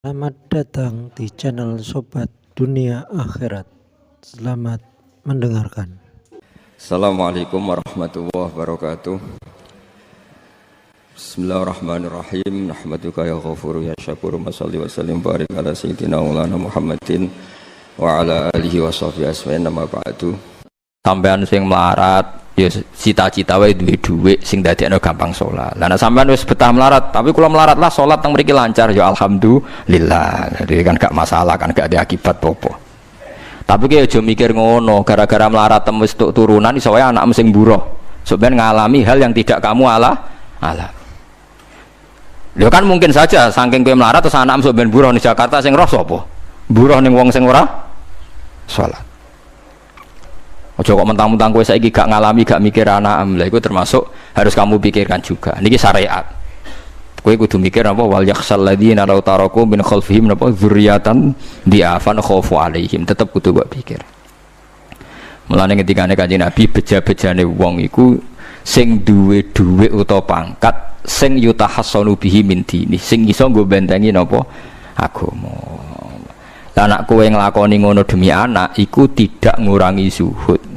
Selamat datang di channel Sobat Dunia Akhirat. Selamat mendengarkan. Assalamualaikum warahmatullahi wabarakatuh. Bismillahirrahmanirrahim. Nahmaduka ya ghafuru ya syakuru. Masalli wa sallim barik ala sayyidina maulana Muhammadin wa ala alihi wa sahbihi asma'in nama ba'du. Sampean sing melarat ya cita-cita wae duwe dhuwit sing dadekno gampang salat. Lah nek sampean wis betah melarat, tapi kula melarat lah salat teng mriki lancar ya alhamdulillah. Jadi kan gak masalah, kan gak ada akibat apa-apa. Tapi ki aja mikir ngono, gara-gara melarat wis tuk turunan iso wae anakmu sing buruh. Sampeyan ngalami hal yang tidak kamu alami. Lho kan mungkin saja saking kowe melarat terus anakmu sampeyan buruh di Jakarta sing roh sapa? Buruh ning wong sing ora salat. Ojo kok mentang-mentang kowe saiki gak ngalami, gak mikir anakmu. Lah iku termasuk harus kamu pikirkan juga. Niki syariat. Kowe kudu mikir apa wal yakhsal ladzina law taraku min khalfihim napa dzurriatan diafan khaufu alaihim. Tetep kudu mbok pikir. Mulane ketikane Kanjeng Nabi beja-bejane wong iku sing duwe dhuwit utawa pangkat sing yutahassanu bihi min dini, sing iso nggo bentengi napa agama. Lah anak kowe nglakoni ngono demi anak iku tidak ngurangi zuhud.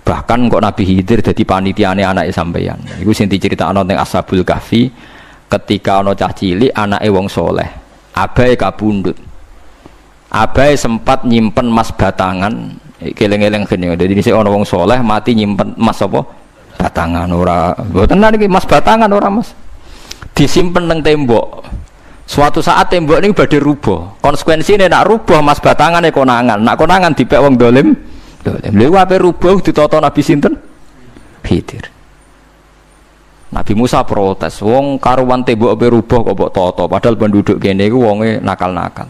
Bahkan kok Nabi Khidir dadi panitiane anake sampeyan. Iku sing diceritakno teng Ashabul Kahfi ketika ana cah cilik anake wong soleh. Abahe kabundut. Abahe sempat nyimpen emas batangan, keleng-eleng kene. Dadi dhisik ana wong soleh mati nyimpen emas apa? Batangan ora. Mboten niki emas batangan ora, Mas. Disimpen teng tembok. Suatu saat tembok ini badhe rubuh. Konsekuensine nak rubuh emas batangane konangan. Nak konangan dipek wong dolim. Lha ape rubuh ditata Nabi sinten? Khidir. Nabi Musa protes, wong karuan tembok ape rubuh kok mbok tata, padahal penduduk kene iku wonge nakal-nakal.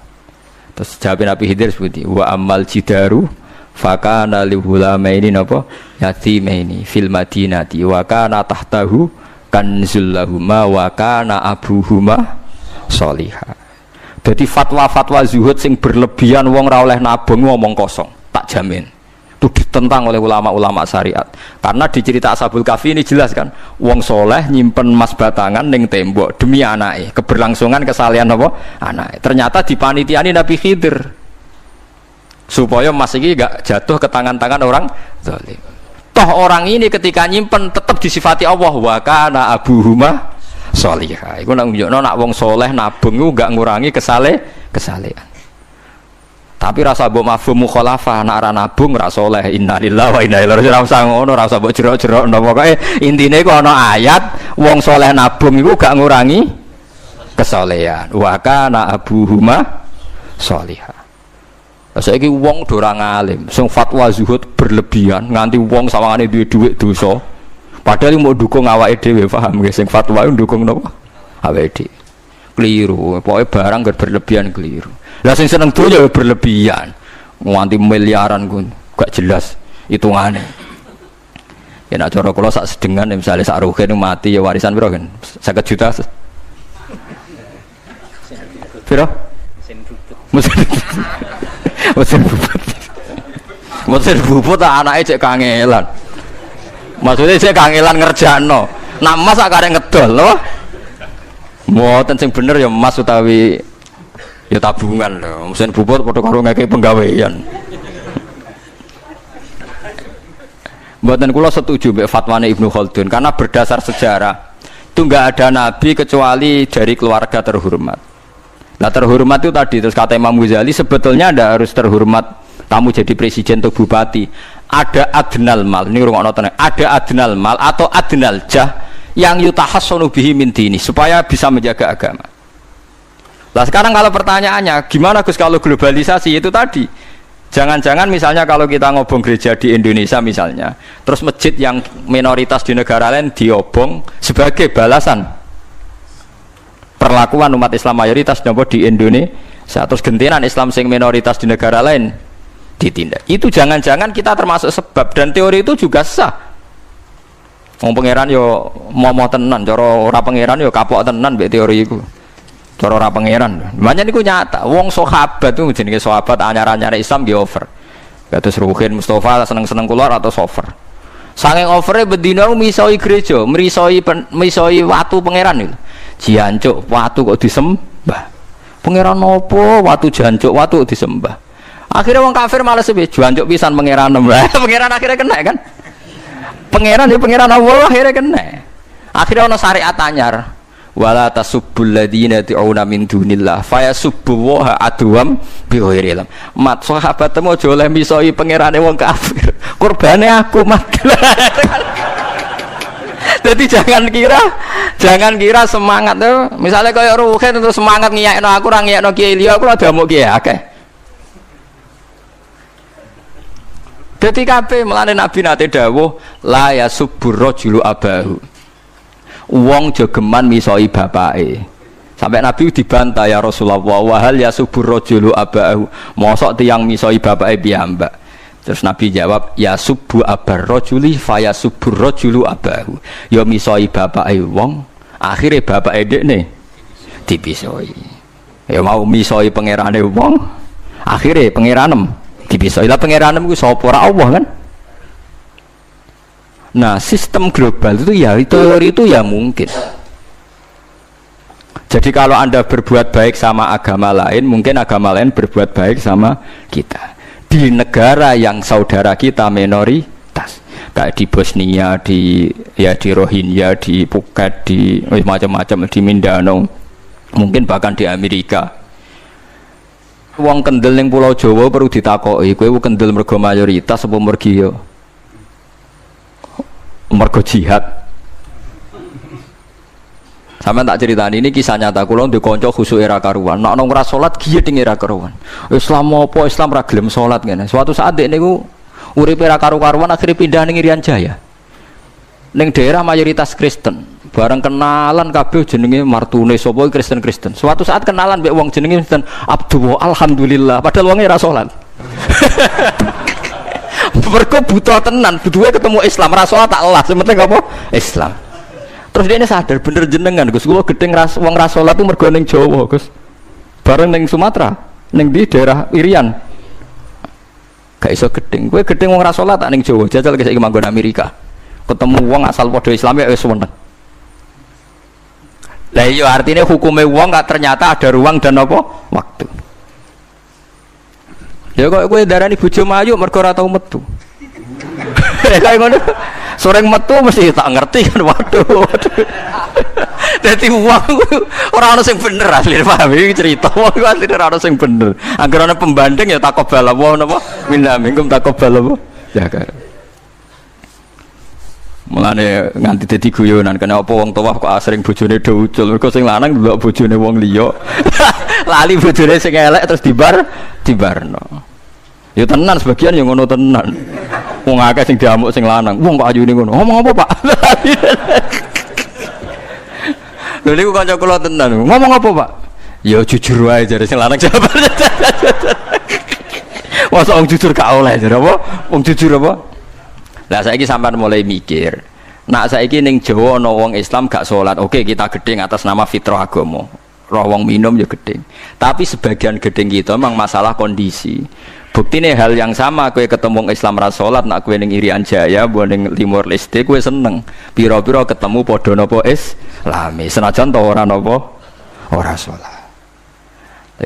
Terus jawab Nabi Khidir seperti wa amal jidaru fakana li hulamaini napa yatimaini fil madinati wa kana tahtahu kanzul lahuma wa kana abuhuma sholihah. Jadi fatwa-fatwa zuhud sing berlebihan wong ra oleh nabung ngomong kosong, tak jamin. Itu ditentang oleh ulama-ulama syariat. Karena di cerita Ashabul Kahfi ini jelas kan, wong soleh nyimpen emas batangan ning tembok demi anake, keberlangsungan kesalehan apa? Anake. Ternyata dipanitiani Nabi Khidir. Supaya emas iki gak jatuh ke tangan-tangan orang zalim. Toh orang ini ketika nyimpen tetap disifati Allah wa kana abuhuma sholihah. Iku nang nunjukno nak wong soleh nabung iku gak ngurangi kesalehan. Tapi rasa mbok mafhum mukhalafah nak ra nabung ra saleh innalillahi wa inna ilaihi raji'un. Ora usah ngono, ora usah mbok jero-jero napa pokoke intine kok ana ayat wong saleh nabung iku gak ngurangi kesalehan. Wa kana abuhuma sholihah. Saiki wong do ora ngalim, sing fatwa zuhud berlebihan nganti wong sawangane duwe dhuwit dosa. Padahal mau dukung awake dhewe, paham nggih, sing fatwa iku dukung napa? Awake dhewe. Keliru, pokoke barang berlebihan keliru. Lah sing seneng donya berlebihan. Nganti miliaran ku gak jelas hitungane. Ya nek cara kula sak sedengan misalnya sak rugen mati ya warisan piro kan? 50 juta. Piro? Mesin bubut anake cek kangelan. Maksudnya cek kangelan ngerjakno. Nak emas sak karek ngedol lho. Mboten sing bener ya emas utawi ya tabungan lho. Mesin bubut padha karo ngeke penggawean. Mboten kula setuju mbek fatwane Ibnu Khaldun karena berdasar sejarah itu enggak ada nabi kecuali dari keluarga terhormat. Nah terhormat itu tadi terus kata Imam Ghazali sebetulnya Anda harus terhormat kamu jadi presiden atau bupati. Ada adnal mal, ini rungokno tenan. Ada adnal mal atau adnal jah yang yutahassanu bihi min dini supaya bisa menjaga agama. Lah sekarang kalau pertanyaannya gimana Gus kalau globalisasi itu tadi jangan-jangan misalnya kalau kita ngobong gereja di Indonesia misalnya terus masjid yang minoritas di negara lain diobong sebagai balasan perlakuan umat Islam mayoritas di Indonesia terus gentenan Islam sing minoritas di negara lain ditindak. Itu jangan-jangan kita termasuk sebab dan teori itu juga sah. Wong pangeran yo momo tenan, cara ora pangeran yo kapok tenan mbek teori iku. Cara ora pangeran. Makanya niku nyata, wong sahabat itu jenenge sahabat anyar-anyar Islam nggih over. Kados Ruhin Mustafa seneng-seneng keluar atau over. Saking overe bedina misoi gereja, misoi watu pangeran niku. Jiancuk watu kok disembah. Pangeran nopo watu jancuk, watu disembah. Akhirnya wong kafir malah sepi jancuk pisan pangeran. Pangeran akhirnya kena kan. Pangeran ya pangeran Allah akhirnya kena. Akhirnya ono syariat anyar. Wala tasubbul ladina ta'una min dunillah fayasubbu wa adwam bi ghairi ilm. Mat sahabatmu aja oleh misoi pangerane wong kafir. Kurbane aku mat. Jadi jangan kira semangat tuh. Misalnya kayak Ruhin itu semangat ngiyakno aku ora ngiyakno Kiai liya aku ora damuk Kiai akeh. Dadi kabeh melane Nabi nate dawuh la yasubbur rajulu abahu. Wong jogeman misoi bapake. Sampai Nabi dibantah ya Rasulullah wa hal yasubbur rajulu abahu. Mosok tiyang misoi bapake piyambak. Terus Nabi jawab ya subbu abar rajuli fa yasubbur rajulu abahu. Ya misoi bapake wong, akhire bapake dekne dipisoi. Ya mau misoi pangerane wong, akhire pangeranem dipisoi. Lah pangeranem ku sapa ora Allah kan? Nah, sistem global itu ya teori itu ya mungkin. Jadi kalau Anda berbuat baik sama agama lain, mungkin agama lain berbuat baik sama kita. Di negara yang saudara kita minoritas, kayak di Bosnia, di Rohingya, di Phuket, di macam-macam, di Mindanao, mungkin bahkan di Amerika. Wong kendel ning Pulau Jawa perlu ditakoki, kowe kendel mergo mayoritas apa mergi yo? Mergo jihad. Sampeyan tak ceritani ini kisah nyata kula ndek kanca khusuk era karuan. Nek ana ora salat giyeding era karuan. Islam apa Islam ra gelem salat ngene. Suatu saat dek niku uripe era karu-karuan akhirnya pindah ning Irian Jaya. Ning daerah mayoritas Kristen. Bareng kenalan kabeh jenenge martune sapa Kristen-Kristen. Suatu saat kenalan mbek wong jenenge Kristen Abdul alhamdulillah padahal wonge ra salat. Mergo buta tenan, butuhe ketemu Islam ra salat tak elah, sementing apa? Islam. Terus dia ini sadar bener jenengan Gus, kula gedeng wong ra salat itu mergo ning Jawa, Gus. Bareng ning Sumatera, ning di daerah Irian. Gak iso gedeng. Kowe gedeng wong ra salat tak ning Jawa, jajal saiki manggon Amerika. Ketemu wong asal padha Islam ya wis seneng. Lah iya artinya hukumnya wong gak ternyata ada ruang dan apa? Waktu. Ya kok kowe darani bojo mayu mergo ora tau metu. Kayak ngono. Soreng metu mesti tak ngerti kan waduh. Dadi wong ora ono sing bener asli paham iki cerita wong asli ora ono sing bener. Angger ana pembanding ya takobal apa napa? Minna minkum takobal apa? Ya kan. Mulane nganti dadi guyonan kena apa wong tuwa kok asring bojone do ucul. Mergo sing lanang ndelok bojone wong liya. Lali bojone sing elek terus dibarno. Ya tenan sebagian ya ngono tenan. Wong akeh sing diamuk sing lanang. Wong kok ayune ngono. Ngomong apa, Pak? Lha niku kanca kula tenan. Ngomong apa, Pak? Ya jujur wae jare sing lanang jawabane. Masa wong jujur gak oleh jare apa? Wong jujur apa? Lah saiki sampean mulai mikir. Nak saiki ning Jawa ana wong Islam gak salat. Oke, kita gedeng atas nama fitrah agama. Roh wong minum ya gedeng. Tapi sebagian gedeng kita memang masalah kondisi. Buktine hal yang sama kowe ketemu Islam ra salat nak kowe ning Irian Jaya mbok ning Timor Leste kowe seneng. Pira-pira ketemu padha napa Islami. Senajan to ora napa ora salat.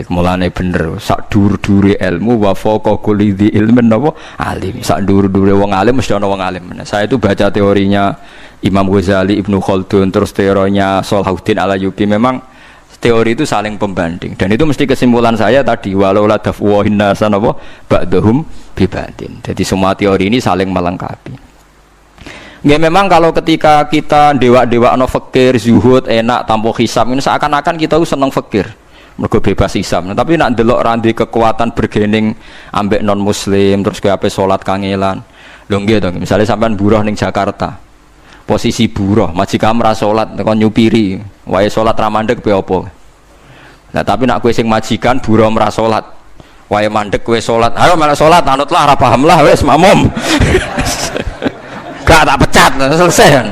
Iku mulane bener sak dur-dure ilmu wa faqa kulli dzi ilmin napa alim. Sak dur-dure wong alim mesti ana wong alim. Saya itu baca teorinya Imam Ghazali, Ibnu Khaldun, terus teorinya Salahuddin Al-Ayyubi memang teori itu saling pembanding dan itu mesti kesimpulan saya tadi walau la dafwa hinnasan apa ba'dhum bibatin. Jadi semua teori ini saling melengkapi. Ya memang kalau ketika kita dewa-dewa no fakir, zuhud, enak, tanpa hisab ini seakan-akan kita seneng fakir. Mergo bebas hisab. Nah, tapi nak ndelok randi kekuatan bergening ambek non muslim terus kayak apa salat kangelan. Lho nggih to, misalnya sampean buruh ning Jakarta. Posisi buruh, majikan ra salat kon nyupiri, wae salat ra mandeg pe apa. Nah tapi nak kowe sing majikan buruh ra salat. Wae mandeg kowe salat. Ayo malah salat anutlah ra paham lah wis makmum. Gak tak pecat selesai.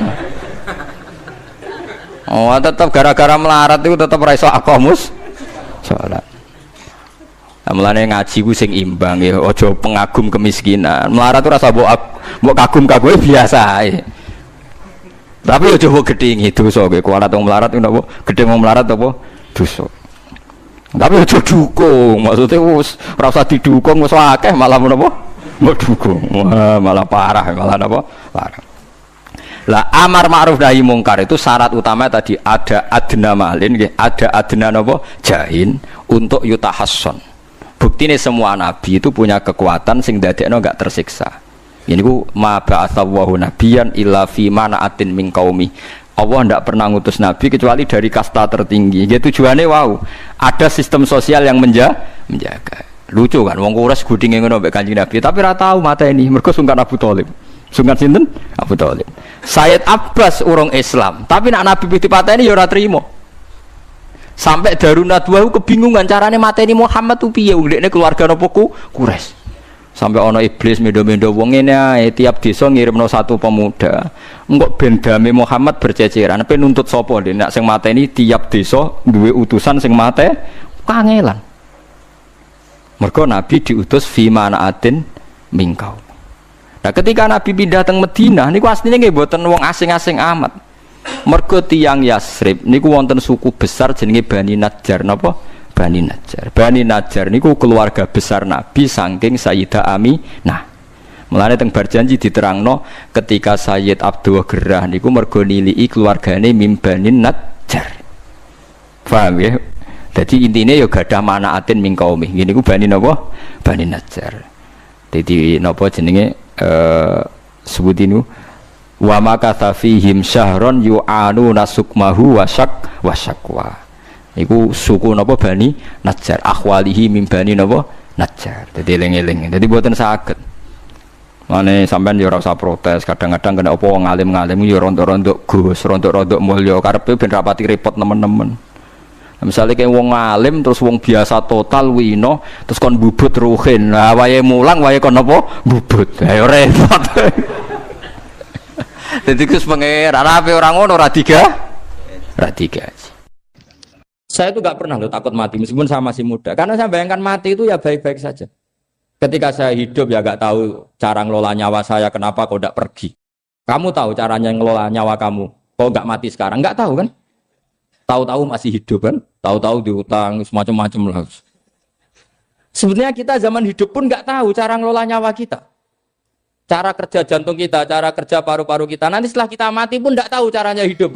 Oh, tetap gara-gara melarat itu tetap ra iso aqamus salat. Mulane ngaji ku sing imbang ya, aja pengagum kemiskinan. Melarat ora usah mbok kagum-kagume biasa ae. Tapi aja mbok gedhingi dosa kowe kuwalat wong melarat napa gedhe wong melarat apa dosa. Tapi aja dukung, maksudnya wis ora usah didukung wis akeh malah menapa? Mbok dukung. Wah, malah parah, malah napa? Parah. Lah amar ma'ruf nahi mungkar itu syarat utama tadi ada adna malin nggih, ada adna napa? Jahin untuk yutahasson. Buktine semua nabi itu punya kekuatan sing dadekno enggak tersiksa. Ini ku ma ba'atsallahu nabiyan illa fi mana'atin min qaumi. Allah tidak pernah ngutus nabi kecuali dari kasta tertinggi. Ya tujuannya wow, ada sistem sosial yang menjaga. Lucu kan, wong Quraisy gudinge ngono mbek Kanjeng Nabi, tapi ora tahu mata ini. Mergo sungkan Abu Thalib. Sungkan sinten? Abu Thalib. Sayyid Abbas urung Islam, tapi nak Nabi dipateni ya ora trimo. Sampai Darun Nadwa kebingungan carane mateni Muhammad tu piye? Ndekne keluarga napa Quraisy. Sampai ono iblis mendo-mendo wong ngene ae tiap desa ngirimno satu pemuda. Engko ben dame Muhammad berceceran, pe nuntut sapa dene nek sing mateni tiap desa duwe utusan sing mate kangelan. Mergo Nabi diutus fi manaatin mingkau. Nah ketika Nabi pindah teng Madinah niku asline nggih mboten wong asing-asing amat. Mergo tiyang Yasrib niku wonten suku besar jenenge Bani Najjar napa? Bani Najjar. Bani Najjar niku keluarga besar Nabi saking Sayyidah Aminah. Mulane teng berjanji diterangno ketika Sayyid Abdul Gerah niku mergo niliki keluargane mim Bani Najjar. Paham ya? Jadi intinya ya gadah manaatin min qaumi. Ngene niku Bani napa? Bani Najjar. Dadi napa jenenge sebut ini wa makatha fihim syahron yu'anu nasukmahu wasyaqwa. Iku suku napa Bani Najjar, akhwalihi min Bani napa Najjar. Dadi eling-eling. Dadi mboten saged. Mane sampean ya ora usah protes, kadang-kadang kena apa wong alim-alim ya rontok-rontok Gus, rontok-rontok mulya karepe ben rapati repot nemen-nemen. Misalnya kayak wong alim terus wong biasa total wino terus kon bubut ruhin. Nah wayahe mulang wayahe kon apa bubut. Ayo repot. Dadi Gus pangeran ape ora ngono ora digaji. Saya itu gak pernah loh takut mati meskipun saya masih muda. Karena saya bayangkan mati itu ya baik-baik saja. Ketika saya hidup ya gak tahu cara ngelola nyawa saya. Kenapa kau gak pergi? Kamu tahu caranya ngelola nyawa kamu. Kau gak mati sekarang? Gak tahu kan? Tahu-tahu masih hidup kan? Tahu-tahu diutang semacam-macam lah. Sebenarnya kita zaman hidup pun gak tahu cara ngelola nyawa kita. Cara kerja jantung kita, cara kerja paru-paru kita. Nanti setelah kita mati pun gak tahu caranya hidup.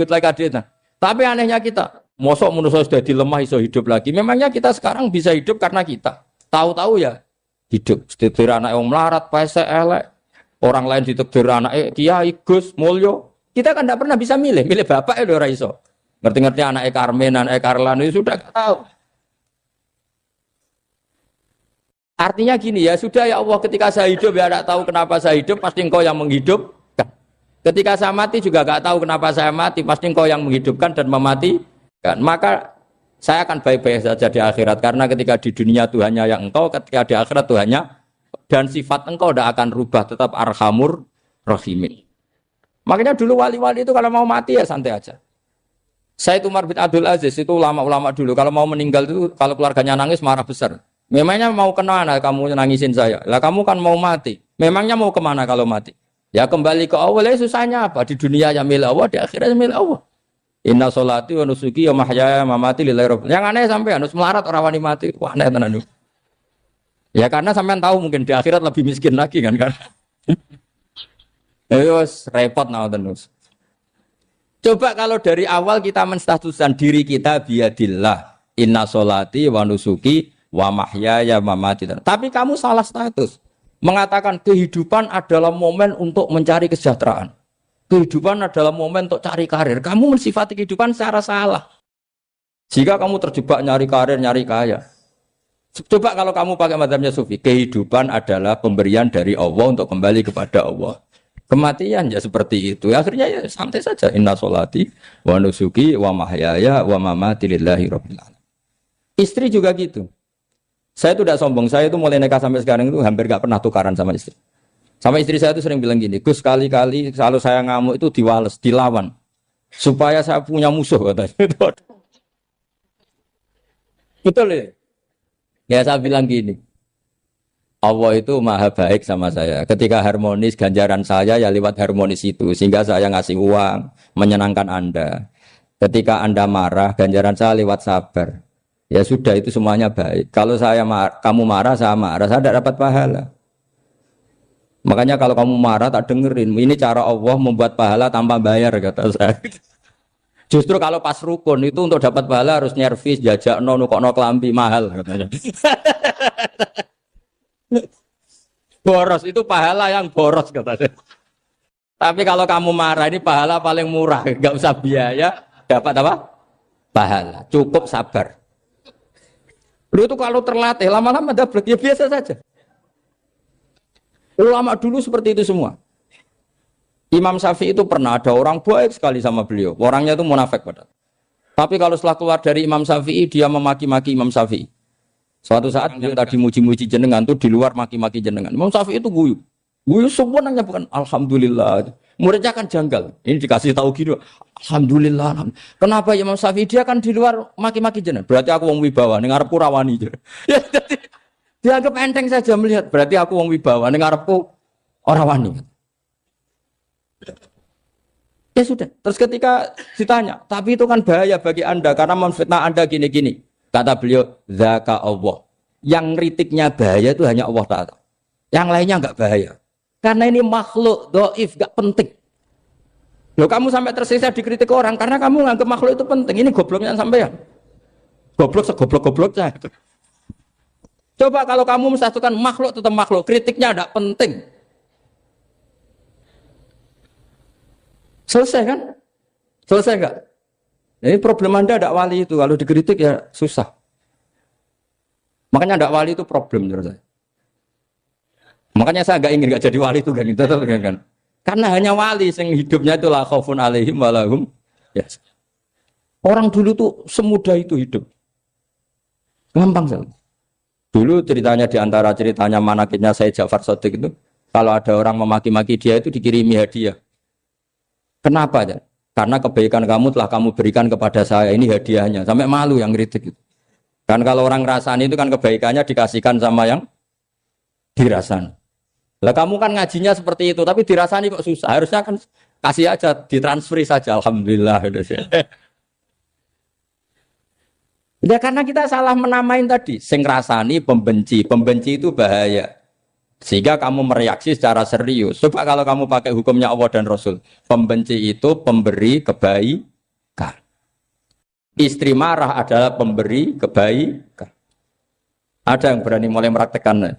Tapi anehnya kita. Mosok manusia sudah dilemah iso hidup lagi. Memangnya kita sekarang bisa hidup karena kita tahu-tahu ya hidup. Ditekdir anak yang melarat, pese elek. Orang lain ditekdir anak Kiai, Gus, Mulyo. Kita kan tidak pernah bisa milih bapak ya ora iso. Ngerti-ngerti anak Karmen, anak Karlan itu sudah tahu. Artinya gini ya, sudah ya Allah ketika saya hidup ya tidak tahu kenapa saya hidup, pasti engkau yang menghidupkan. Ketika saya mati juga tidak tahu kenapa saya mati, pasti engkau yang menghidupkan dan mematikan. Maka saya akan baik-baik saja di akhirat karena ketika di dunia Tuhannya yang engkau, ketika di akhirat Tuhannya dan sifat engkau tidak akan rubah, tetap arhamur rahimin. Makanya dulu wali-wali itu kalau mau mati ya santai aja. Sayyid Umar bin Abdul Aziz itu ulama-ulama dulu kalau mau meninggal itu kalau keluarganya nangis marah besar. Memangnya mau kemana kamu nangisin saya? Lah kamu kan mau mati. Memangnya mau kemana kalau mati? Ya kembali ke Allah. Ya susahnya apa? Di dunia ya milik Allah, di akhirat milik Allah. Inna sholati wa nusuki wa mahyaya wa mamati lillahi rabbil. Yang aneh sampai harus melarat orang wani mati. Wah aneh tenan. Ya karena sampean tahu mungkin di akhirat lebih miskin lagi kan. Terus repot terus. Coba kalau dari awal kita menstatuskan diri kita biadillah. Inna sholati wa nusuki wa mahyaya wa mamati. Tapi kamu salah status. Mengatakan kehidupan adalah momen untuk mencari kesejahteraan. Kehidupan adalah momen untuk cari karir. Kamu mensifati kehidupan secara salah. Jika kamu terjebak nyari karir, nyari kaya. Coba kalau kamu pakai mazhabnya Sufi. Kehidupan adalah pemberian dari Allah untuk kembali kepada Allah. Kematian ya seperti itu. Akhirnya ya santai saja. Inna sholati wa nusuki wa mahyaya wa mamati lillahi rabbil alamin. Istri juga gitu. Saya itu tidak sombong. Saya itu mulai nikah sampai sekarang itu hampir gak pernah tukaran sama istri. Sama istri saya itu sering bilang gini, Gus kali-kali kalau saya ngamuk itu diwales, dilawan. Supaya saya punya musuh katanya. Betul ya? Ya saya bilang gini, Allah itu maha baik sama saya. Ketika harmonis, ganjaran saya ya lewat harmonis itu. Sehingga saya ngasih uang, menyenangkan Anda. Ketika Anda marah, ganjaran saya lewat sabar. Ya sudah itu semuanya baik. Kalau kamu marah, saya tidak dapat pahala. Makanya kalau kamu marah tak dengerin. Ini cara Allah membuat pahala tanpa bayar kata saya. Justru kalau pas rukun itu untuk dapat pahala harus nyervis, jajak nukokno kelambi mahal katanya. Boros itu pahala yang boros katanya. Tapi kalau kamu marah ini pahala paling murah, nggak usah biaya, dapat apa? Pahala. Cukup sabar. Lu itu kalau terlatih lama-lama dapat ya biasa saja. Ulama dulu seperti itu semua. Imam Syafi'i itu pernah ada orang baik sekali sama beliau. Orangnya itu munafik padahal. Tapi kalau setelah keluar dari Imam Syafi'i dia memaki-maki Imam Syafi'i. Suatu saat beliau tadi muji-muji jenengan tuh di luar maki-maki jenengan. Imam Syafi'i itu guyu. Guyu semuanya bukan alhamdulillah. Muridnya kan janggal. Ini dikasih tahu gitu. Alhamdulillah. Kenapa Imam Syafi'i dia kan di luar maki-maki jenengan? Berarti aku wong wibawa ning ngarepku rawani. Ya jadi dianggap enteng saja melihat. Berarti aku wong wibawa ning ngarepku ora wani. Ya sudah. Terus ketika ditanya, tapi itu kan bahaya bagi Anda karena memfitnah Anda gini-gini. Kata beliau, zaka Allah. Yang kritiknya bahaya itu hanya Allah Ta'ala. Yang lainnya enggak bahaya. Karena ini makhluk, doif, enggak penting. Loh kamu sampai tersisa dikritik orang karena kamu nganggap makhluk itu penting. Ini gobloknya sampai ya. Goblok segoblok-gobloknya. Coba kalau kamu mensatukan makhluk tetap makhluk, kritiknya enggak penting. Selesai kan? Selesai enggak? Ini problem Anda ada wali itu, kalau dikritik ya susah. Makanya ada wali itu problem menurut saya. Makanya saya enggak ingin enggak jadi wali itu kan. Karena hanya wali yang hidupnya itu la khaufun alaihim walahum. Ya. Orang dulu tuh semudah itu hidup. Gampang sekali. Dulu ceritanya di antara ceritanya manakibnya Sayyid Ja'far Shadiq itu, kalau ada orang memaki-maki dia itu dikirimi hadiah. Kenapa ya? Karena kebaikan kamu telah kamu berikan kepada saya, ini hadiahnya. Sampai malu yang kritik itu. Kan kalau orang rasani itu kan kebaikannya dikasihkan sama yang dirasani. Lah kamu kan ngajinya seperti itu, tapi dirasani kok susah. Harusnya kan kasih aja, ditransferi saja. Alhamdulillah. Ya karena kita salah menamain tadi. Sing rasani pembenci. Pembenci itu bahaya. Sehingga kamu mereaksi secara serius. Coba kalau kamu pakai hukumnya Allah dan Rasul. Pembenci itu pemberi kebaikan. Istri marah adalah pemberi kebaikan. Ada yang berani mulai meraktekannya.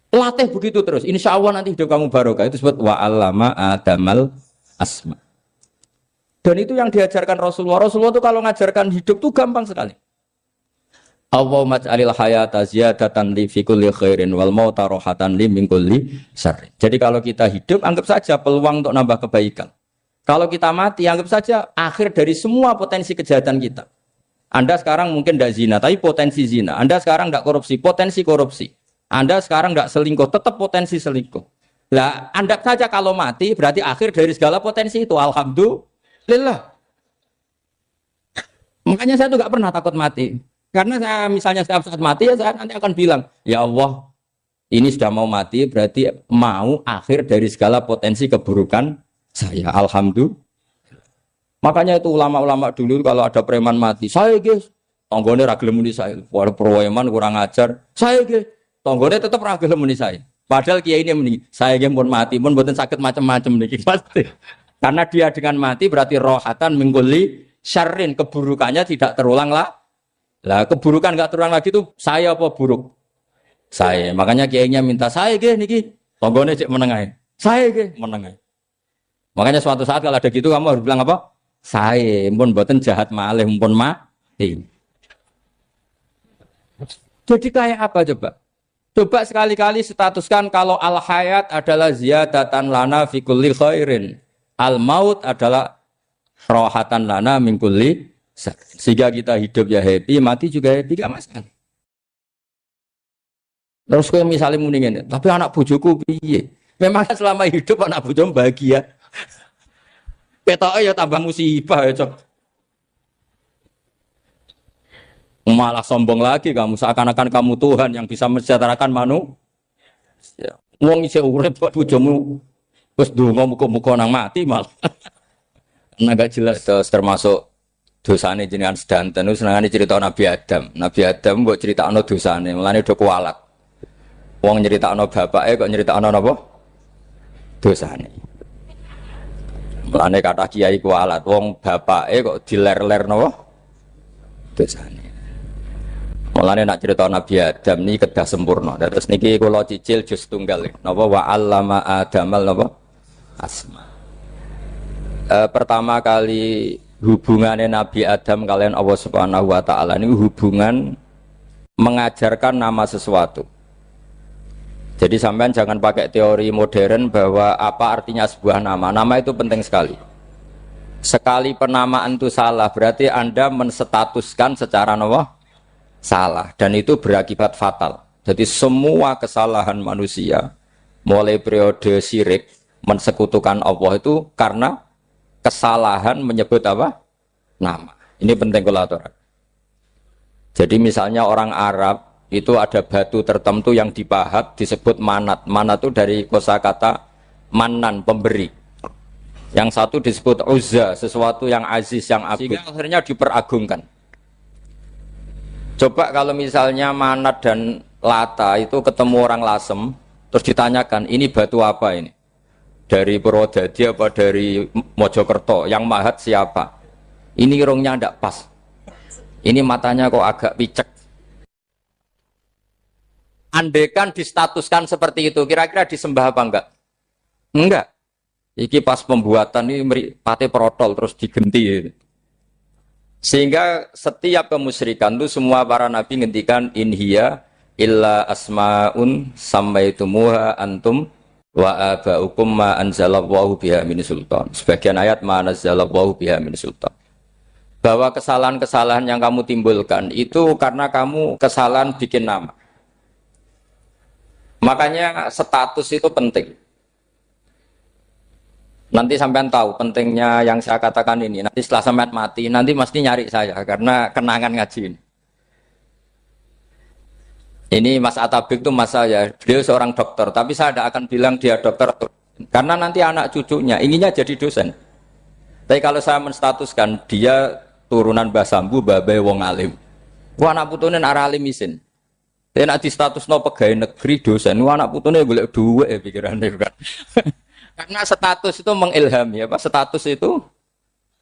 Latih begitu terus. Insya Allah nanti hidup kamu barokah. Itu disebut wa'allama adamal asma. Dan itu yang diajarkan Rasulullah. Rasulullah itu kalau ngajarkan hidup itu gampang sekali. Allahumma ja'alil hayata ziyadatan li fi kulli khairin wal mauta rohatan li min kulli syarrin. Jadi kalau kita hidup anggap saja peluang untuk nambah kebaikan. Kalau kita mati anggap saja akhir dari semua potensi kejahatan kita. Anda sekarang mungkin tidak zina tapi potensi zina. Anda sekarang tidak korupsi, potensi korupsi. Anda sekarang tidak selingkuh, tetap potensi selingkuh. Lah, anggap saja kalau mati berarti akhir dari segala potensi itu. Alhamdulillah. Makanya saya tuh nggak pernah takut mati. Karena saya misalnya setiap saat mati ya saya nanti akan bilang, ya Allah, ini sudah mau mati berarti mau akhir dari segala potensi keburukan saya. Alhamdulillah. Makanya itu ulama-ulama dulu kalau ada preman mati, saya guys, tonggone ra gelem muni saya. Waduh preman kurang ajar. Saya guys, tonggone tetap ra gelem muni saya. Padahal kiai ini muni, saya guys pun mati pun mboten sakit macam-macam niki pasti. Karena dia dengan mati berarti rohatan mengguli syarrin, keburukannya tidak terulang lah. Lah keburukan enggak terulang lagi itu saya apa buruk? Saya. Makanya kiainya minta saya nggih niki tonggone cek menengae. Saya nggih menengae. Makanya suatu saat kalau ada gitu kamu harus bilang apa? Saya pun mboten jahat malih pun mati. Jadi kayak apa coba? Coba sekali-kali statuskan kalau al hayat adalah ziyadatan lana fi kulli khairin. Al maut adalah rohatan lana min kulli. Sehingga kita hidup ya happy, mati juga happy, gak masalah. Terus kalau misalnya mendingin, tapi anak bojoku piye? Memang selama hidup anak bojomu bahagia. Petoke ya tambah musibah ya, Cok. Malah sombong lagi kamu, seakan-akan kamu Tuhan yang bisa mensejahterakan manusia. Wong isih urip kok bojomu wis ndonga muga-muga nang mati malah. Nah gak jelas termasuk dosane jenengan sedanten niku senengane cerita Nabi Adam. Nabi Adam mbok critakno dosane, mulane do kualat. Wong nyeritakno bapake kok nyeritakno napa? Dosane. Mulane kata kiai kualat, wong bapake kok diler-ler napa? Dosane. Mulane nak cerita Nabi Adam niki kedah sempurna. Terus niki kula cicil juz tunggal napa wa 'allama Adamal napa? Asma. Pertama kali hubungannya Nabi Adam kalian Allah Subhanahu wa taala ini hubungan mengajarkan nama sesuatu. Jadi sampean jangan pakai teori modern bahwa apa artinya sebuah nama. Nama itu penting sekali. Sekali penamaan itu salah berarti Anda menstatuskan secara apa? Salah dan itu berakibat fatal. Jadi semua kesalahan manusia mulai periode syirik mensekutukan Allah itu karena kesalahan menyebut apa? Nama. Ini penting kolaboran. Jadi misalnya orang Arab itu ada batu tertentu yang dipahat disebut manat. Manat itu dari kosakata manan, pemberi. Yang satu disebut uzza, sesuatu yang aziz, yang agung. Sehingga akhirnya diperagungkan. Coba kalau misalnya manat dan lata itu ketemu orang lasem, terus ditanyakan, ini batu apa ini? Dari Purwodadi apa dari Mojokerto? Yang mahat siapa? Ini irungnya tidak pas. Ini matanya kok agak picek. Andekan distatuskan seperti itu, kira-kira disembah apa enggak? Enggak. Iki pas pembuatan ini pate protol terus digenti. Sehingga setiap kemusyrikan itu semua para nabi ngendikan inhiya illa asmaun sammaitumuha antum wa abaukum ma anzalallahu biha min sultan. Sebagian ayat ma anzalallahu biha min sultan. Bahwa kesalahan-kesalahan yang kamu timbulkan itu karena kamu kesalahan bikin nama. Makanya status itu penting. Nanti sampean tahu pentingnya yang saya katakan ini. Nanti setelah sampean mati, nanti mesti nyari saya karena kenangan ngaji ini. Ini Mas Atabik itu mas saya, beliau seorang dokter, tapi saya tidak akan bilang dia dokter karena nanti anak cucunya inginnya jadi dosen. Tapi kalau saya menstatuskan dia turunan Mbah Sambu, babai wong alim. Wah anak putune arah alim isin. Tapi nak di status no pegawai negeri dosen, wah anak putune boleh duwe pikirannya kan. Karena status itu mengilhami, apa status itu?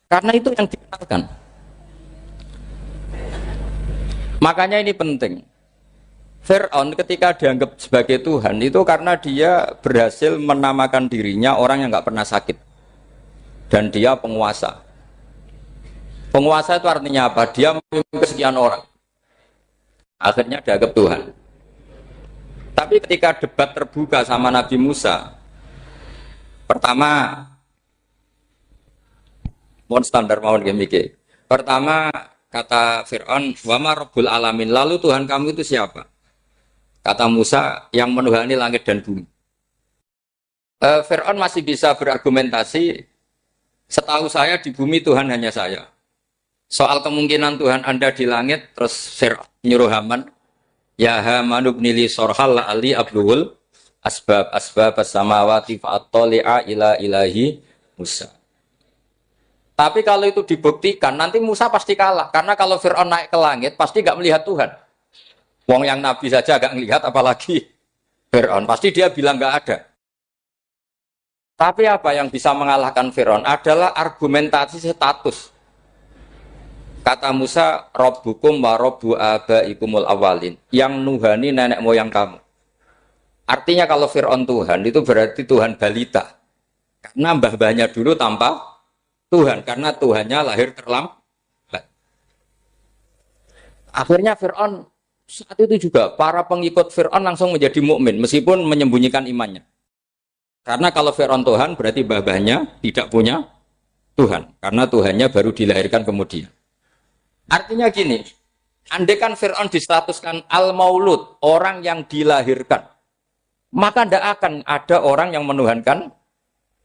Karena itu yang dikenalkan. Makanya ini penting. Fir'aun ketika dianggap sebagai Tuhan itu karena dia berhasil menamakan dirinya orang yang nggak pernah sakit dan dia penguasa. Penguasa itu artinya apa? Dia memimpin sekian orang. Akhirnya dianggap Tuhan. Tapi ketika debat terbuka sama Nabi Musa, pertama, mohon standar mohon gemike. Pertama kata Fir'aun, wama Rabbul Alamin. Lalu Tuhan kamu itu siapa? Kata Musa, yang menuhani langit dan bumi. Fir'aun masih bisa berargumentasi, setahu saya di bumi Tuhan hanya saya. Soal kemungkinan Tuhan Anda di langit, terus Fir'aun nyuruh Haman, ya Haman ibnili sorhal la'ali abluhul asbab as-samawati fa'attali'a ila ilahi Musa. Tapi kalau itu dibuktikan, nanti Musa pasti kalah. Karena kalau Fir'aun naik ke langit, pasti gak melihat Tuhan. Wong yang Nabi saja gak melihat, apalagi Fir'aun. Pasti dia bilang gak ada. Tapi apa yang bisa mengalahkan Fir'aun adalah argumentasi status. Kata Musa, Rabbukum wa Rabbu abaikumul awalin. Yang nuhani nenek moyang kamu. Artinya kalau Fir'aun Tuhan, itu berarti Tuhan balita. Karena mbah-mbahnya dulu tanpa Tuhan. Karena Tuhannya lahir terlambat. Akhirnya Fir'aun, saat itu juga, para pengikut Fir'aun langsung menjadi mukmin meskipun menyembunyikan imannya. Karena kalau Fir'aun Tuhan, berarti mbah-mbahnya tidak punya Tuhan. Karena Tuhannya baru dilahirkan kemudian. Artinya gini, andaikan Fir'aun distatuskan al-maulud, orang yang dilahirkan, maka tidak akan ada orang yang menuhankan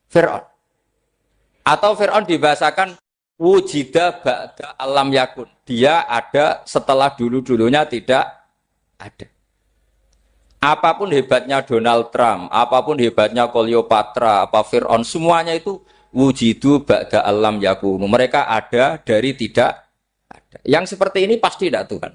Fir'aun. Atau Fir'aun dibahasakan wujida ba'da alam yakun. Dia ada setelah dulu-dulunya tidak ada. Apapun hebatnya Donald Trump, apapun hebatnya Cleopatra, apa Fir'aun, semuanya itu wujidu ba'da alam yakun. Mereka ada dari tidak ada. Yang seperti ini pasti tidak Tuhan.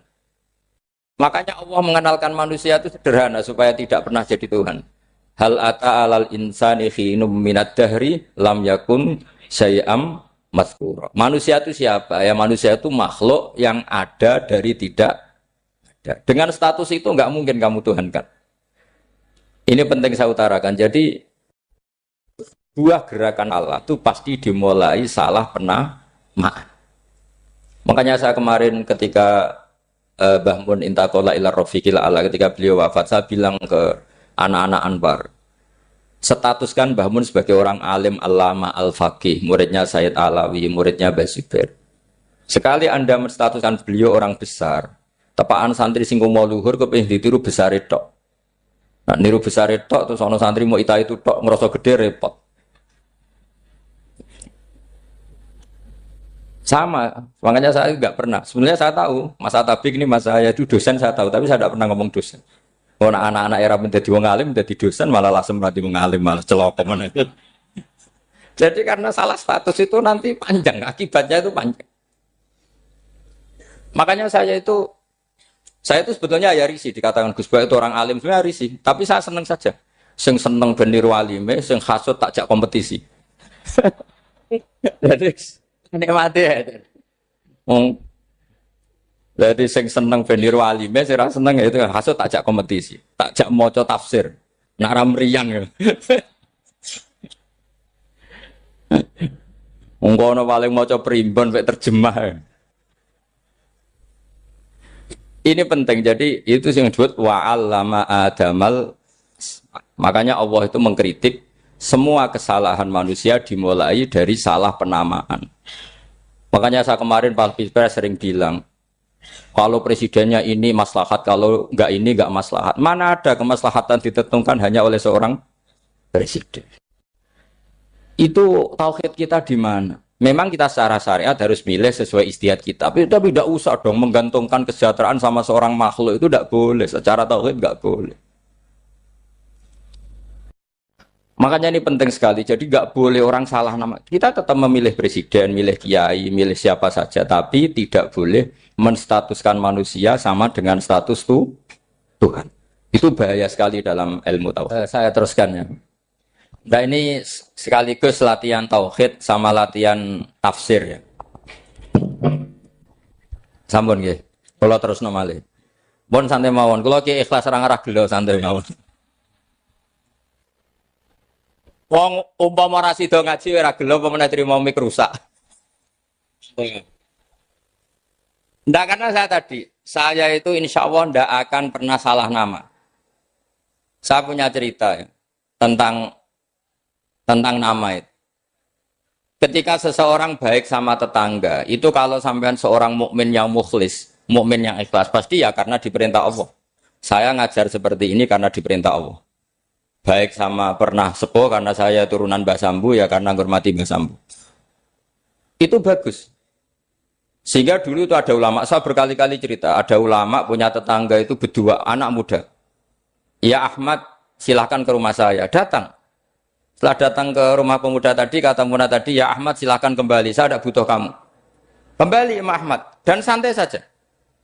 Makanya Allah mengenalkan manusia itu sederhana supaya tidak pernah jadi Tuhan. Hal ata alal insani khinum minad dahri lam yakun syai'am mazkura. Manusia itu siapa? Ya manusia itu makhluk yang ada dari tidak ada. Dengan status itu enggak mungkin kamu Tuhan kan. Ini penting saya utarakan. Jadi buah gerakan Allah itu pasti dimulai salah penamaan. Makanya saya kemarin ketika Mbah Mun intaqala ila rafiqil a'la, ketika beliau wafat, saya bilang ke anak-anak Anwar, statuskan Mbah Mun sebagai orang alim allama al-faqih, muridnya Sayyid Alawi, muridnya Mbah Zubair. Sekali Anda menstatuskan beliau orang besar, tepaan santri sing mau luhur kepengin ditiru besar tok. Nah, niru besar tok terus ana santri mau ita itu tok ngerasa gede repot. Sama, makanya saya nggak pernah. Sebenarnya saya tahu, Mas Atabik ini Mas saya itu dosen saya tahu, tapi saya tidak pernah ngomong dosen. Oh, anak-anak era menjadi wong alim, menjadi dosen malah langsung berarti wong alim malah celokom. Jadi karena salah status itu nanti panjang, akibatnya itu panjang. Makanya saya itu sebetulnya ya risih dikatakan Gus Bak itu orang alim, sebenarnya risih. Tapi saya seneng saja. Sing seneng beniru alime, sing hasut takjak kompetisi. Jadi nikmati ya. Jadi sing seneng beniru alime, sing ra seneng itu hasut takjak kompetisi, takjak maca tafsir. Nak ra mriyang ya. Ungkono paling maca primbon mek terjemah. Ini penting. Jadi itu yang disebut wa'allama adamal. Makanya Allah itu mengkritik semua kesalahan manusia dimulai dari salah penamaan. Makanya saya kemarin Pak Pilpres sering bilang, kalau presidennya ini maslahat, kalau enggak ini enggak maslahat. Mana ada kemaslahatan ditentukan hanya oleh seorang presiden. Itu tauhid kita di mana? Memang kita secara syariat harus milih sesuai istihad kita. Tapi tidak usah dong menggantungkan kesejahteraan sama seorang makhluk, itu tidak boleh. Secara tauhid enggak boleh. Makanya ini penting sekali. Jadi nggak boleh orang salah nama. Kita tetap memilih presiden, milih kiai, milih siapa saja. Tapi tidak boleh menstatuskan manusia sama dengan status Tuhan. Itu bahaya sekali dalam ilmu tauhid. Saya teruskan ya. Nah ini sekaligus latihan tauhid sama latihan tafsir ya. Sampun nggih. Kula terusno malih. Pun santai mawon. Kula ki ikhlas ora ngarah gelo santai mawon. Wong umpama ora sida ngaji ora gelo apa meneh trimo mik rusak. Ndak, karena saya itu insya Allah ndak akan pernah salah nama. Saya punya cerita ya, tentang nama itu. Ketika seseorang baik sama tetangga, itu kalau sampean seorang mukmin yang mukhlis, mukmin yang ikhlas, pasti ya karena diperintah Allah. Saya ngajar seperti ini karena diperintah Allah. Baik sama pernah sepuh karena saya turunan Mbah Sambu ya karena menghormati Mbah Sambu. Itu bagus. Sehingga dulu itu ada ulama, saya berkali-kali cerita, ada ulama punya tetangga itu berdua anak muda. Ya Ahmad, silahkan ke rumah saya. Datang. Setelah datang ke rumah pemuda tadi, kata pemuda tadi, ya Ahmad silahkan kembali, saya tidak butuh kamu. Kembali Imam Ahmad, dan santai saja.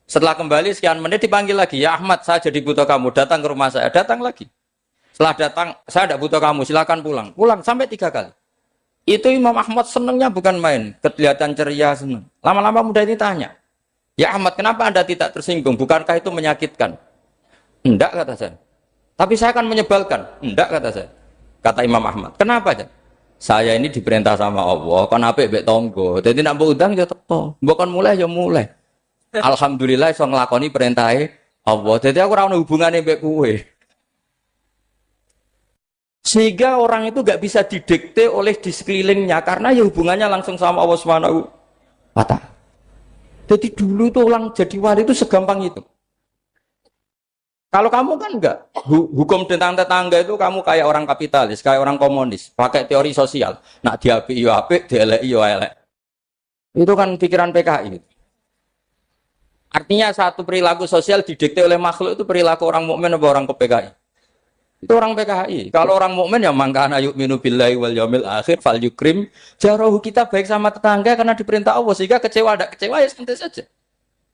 Setelah kembali sekian menit dipanggil lagi, ya Ahmad saya jadi butuh kamu, datang ke rumah saya, datang lagi. Setelah datang, saya tidak butuh kamu, silakan pulang. Pulang sampai 3 kali. Itu Imam Ahmad senangnya bukan main, kelihatan ceria senang. Lama-lama muda ini tanya, ya Ahmad kenapa Anda tidak tersinggung? Bukankah itu menyakitkan? Enggak kata saya. Tapi saya akan menyebalkan. Enggak kata saya. Kata Imam Ahmad. Kenapa aja? Saya ini diperintah sama Allah, kan apik mbek tangga. Dadi nek mbok udang ya teko. Mbok kon mulai ya mulai. Alhamdulillah iso nglakoni perintahe Allah. Dadi aku ora ono hubungane mbek kowe. Sehingga orang itu gak bisa didikte oleh di sekelilingnya karena ya hubungannya langsung sama Allah Subhanahu wa Ta'ala. Jadi dulu tuh orang jadi wali itu segampang itu. Kalau kamu kan enggak, hukum tentang tetangga itu kamu kayak orang kapitalis, kayak orang komunis, pakai teori sosial. Nak diapi yo apik, dieleki yo elek. Itu kan pikiran PKI. Artinya satu perilaku sosial didikte oleh makhluk itu perilaku orang mukmin atau orang PKI. Itu orang PKI. Kalau orang mukmin ya mangkana yu'minu billahi wal yaumil akhir fal yukrim jarahu, kita baik sama tetangga karena diperintah Allah, sehingga kecewa ada kecewa ya santai saja.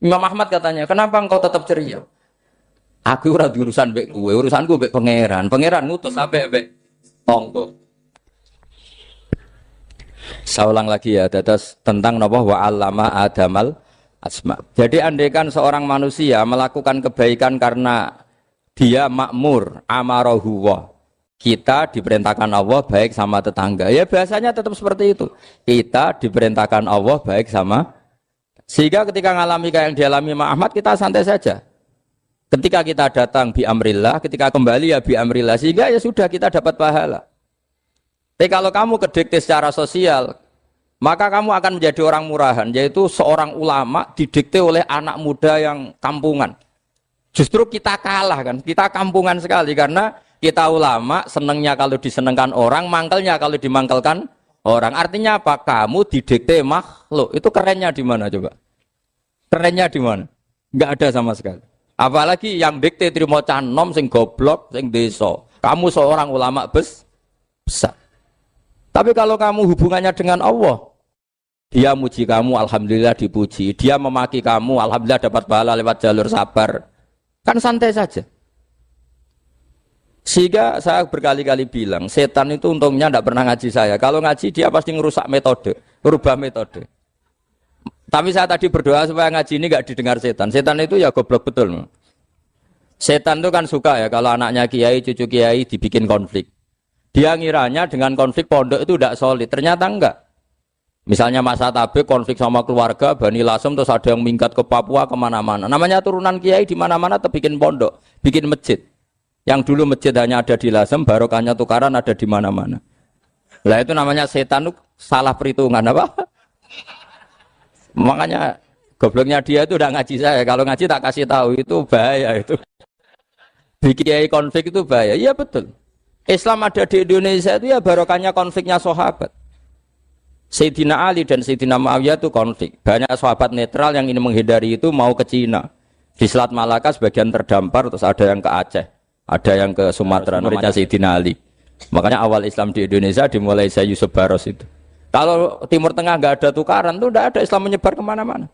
Imam Ahmad katanya, kenapa engkau tetap ceria? Aku ora urusan mbek kowe, urusanku mbek pangeran. Pangeran ngutus sampe mbek tonggo. Saya ulang lagi ya, dados tentang napa wa 'allama adamal asma. Jadi andaikan seorang manusia melakukan kebaikan karena dia makmur, amarahu wa. Kita diperintahkan Allah baik sama tetangga. Ya biasanya tetap seperti itu. Kita diperintahkan Allah baik sama, sehingga ketika ngalami kayak yang dialami Imam Ahmad, kita santai saja. Ketika kita datang bi amrillah, ketika kembali ya bi amrillah, sehingga ya sudah kita dapat pahala. Tapi kalau kamu kedikte secara sosial, maka kamu akan menjadi orang murahan, yaitu seorang ulama didikte oleh anak muda yang kampungan. Justru kita kalah kan, kita kampungan sekali karena kita ulama senengnya kalau disenengkan orang, mangkelnya kalau dimangkelkan orang. Artinya apa? Kamu didikte makhluk. Itu kerennya di mana coba? Kerennya di mana? Enggak ada sama sekali. Apalagi yang dikte trimo canom sing goblok sing desa. Kamu seorang ulama besar. Tapi kalau kamu hubungannya dengan Allah, dia muji kamu, alhamdulillah dipuji. Dia memaki kamu, alhamdulillah dapat pahala lewat jalur sabar. Kan santai saja. Sehingga saya berkali-kali bilang, setan itu untungnya tidak pernah ngaji saya. Kalau ngaji dia pasti ngerusak metode, merubah metode. Tapi saya tadi berdoa supaya ngaji ini gak didengar setan. Setan itu ya goblok betul. Setan itu kan suka ya kalau anaknya kiai, cucu kiai dibikin konflik. Dia ngiranya dengan konflik pondok itu tidak solid. Ternyata enggak. Misalnya masa tabik konflik sama keluarga, Bani Lasem, terus ada yang minggat ke Papua kemana-mana. Namanya turunan kiai di mana-mana bikin pondok, bikin masjid. Yang dulu masjid hanya ada di Lasem, barokahnya tukaran ada di mana-mana. Lah itu namanya setan itu salah perhitungan apa? Makanya gobloknya dia itu udah ngaji saya. Kalau ngaji tak kasih tahu itu bahaya itu. Bikin konflik itu bahaya. Iya betul. Islam ada di Indonesia itu ya barokahnya konfliknya sahabat. Sayyidina Ali dan Sayyidina Muawiyah itu konflik. Banyak sahabat netral yang ingin menghindari itu mau ke Cina. Di Selat Malaka sebagian terdampar, terus ada yang ke Aceh, ada yang ke Sumatera. Namanya Sayyidina Ali. Makanya awal Islam di Indonesia dimulai Syekh Yusuf Baros itu. Kalau Timur Tengah nggak ada tukaran, tuh nggak ada Islam menyebar kemana-mana.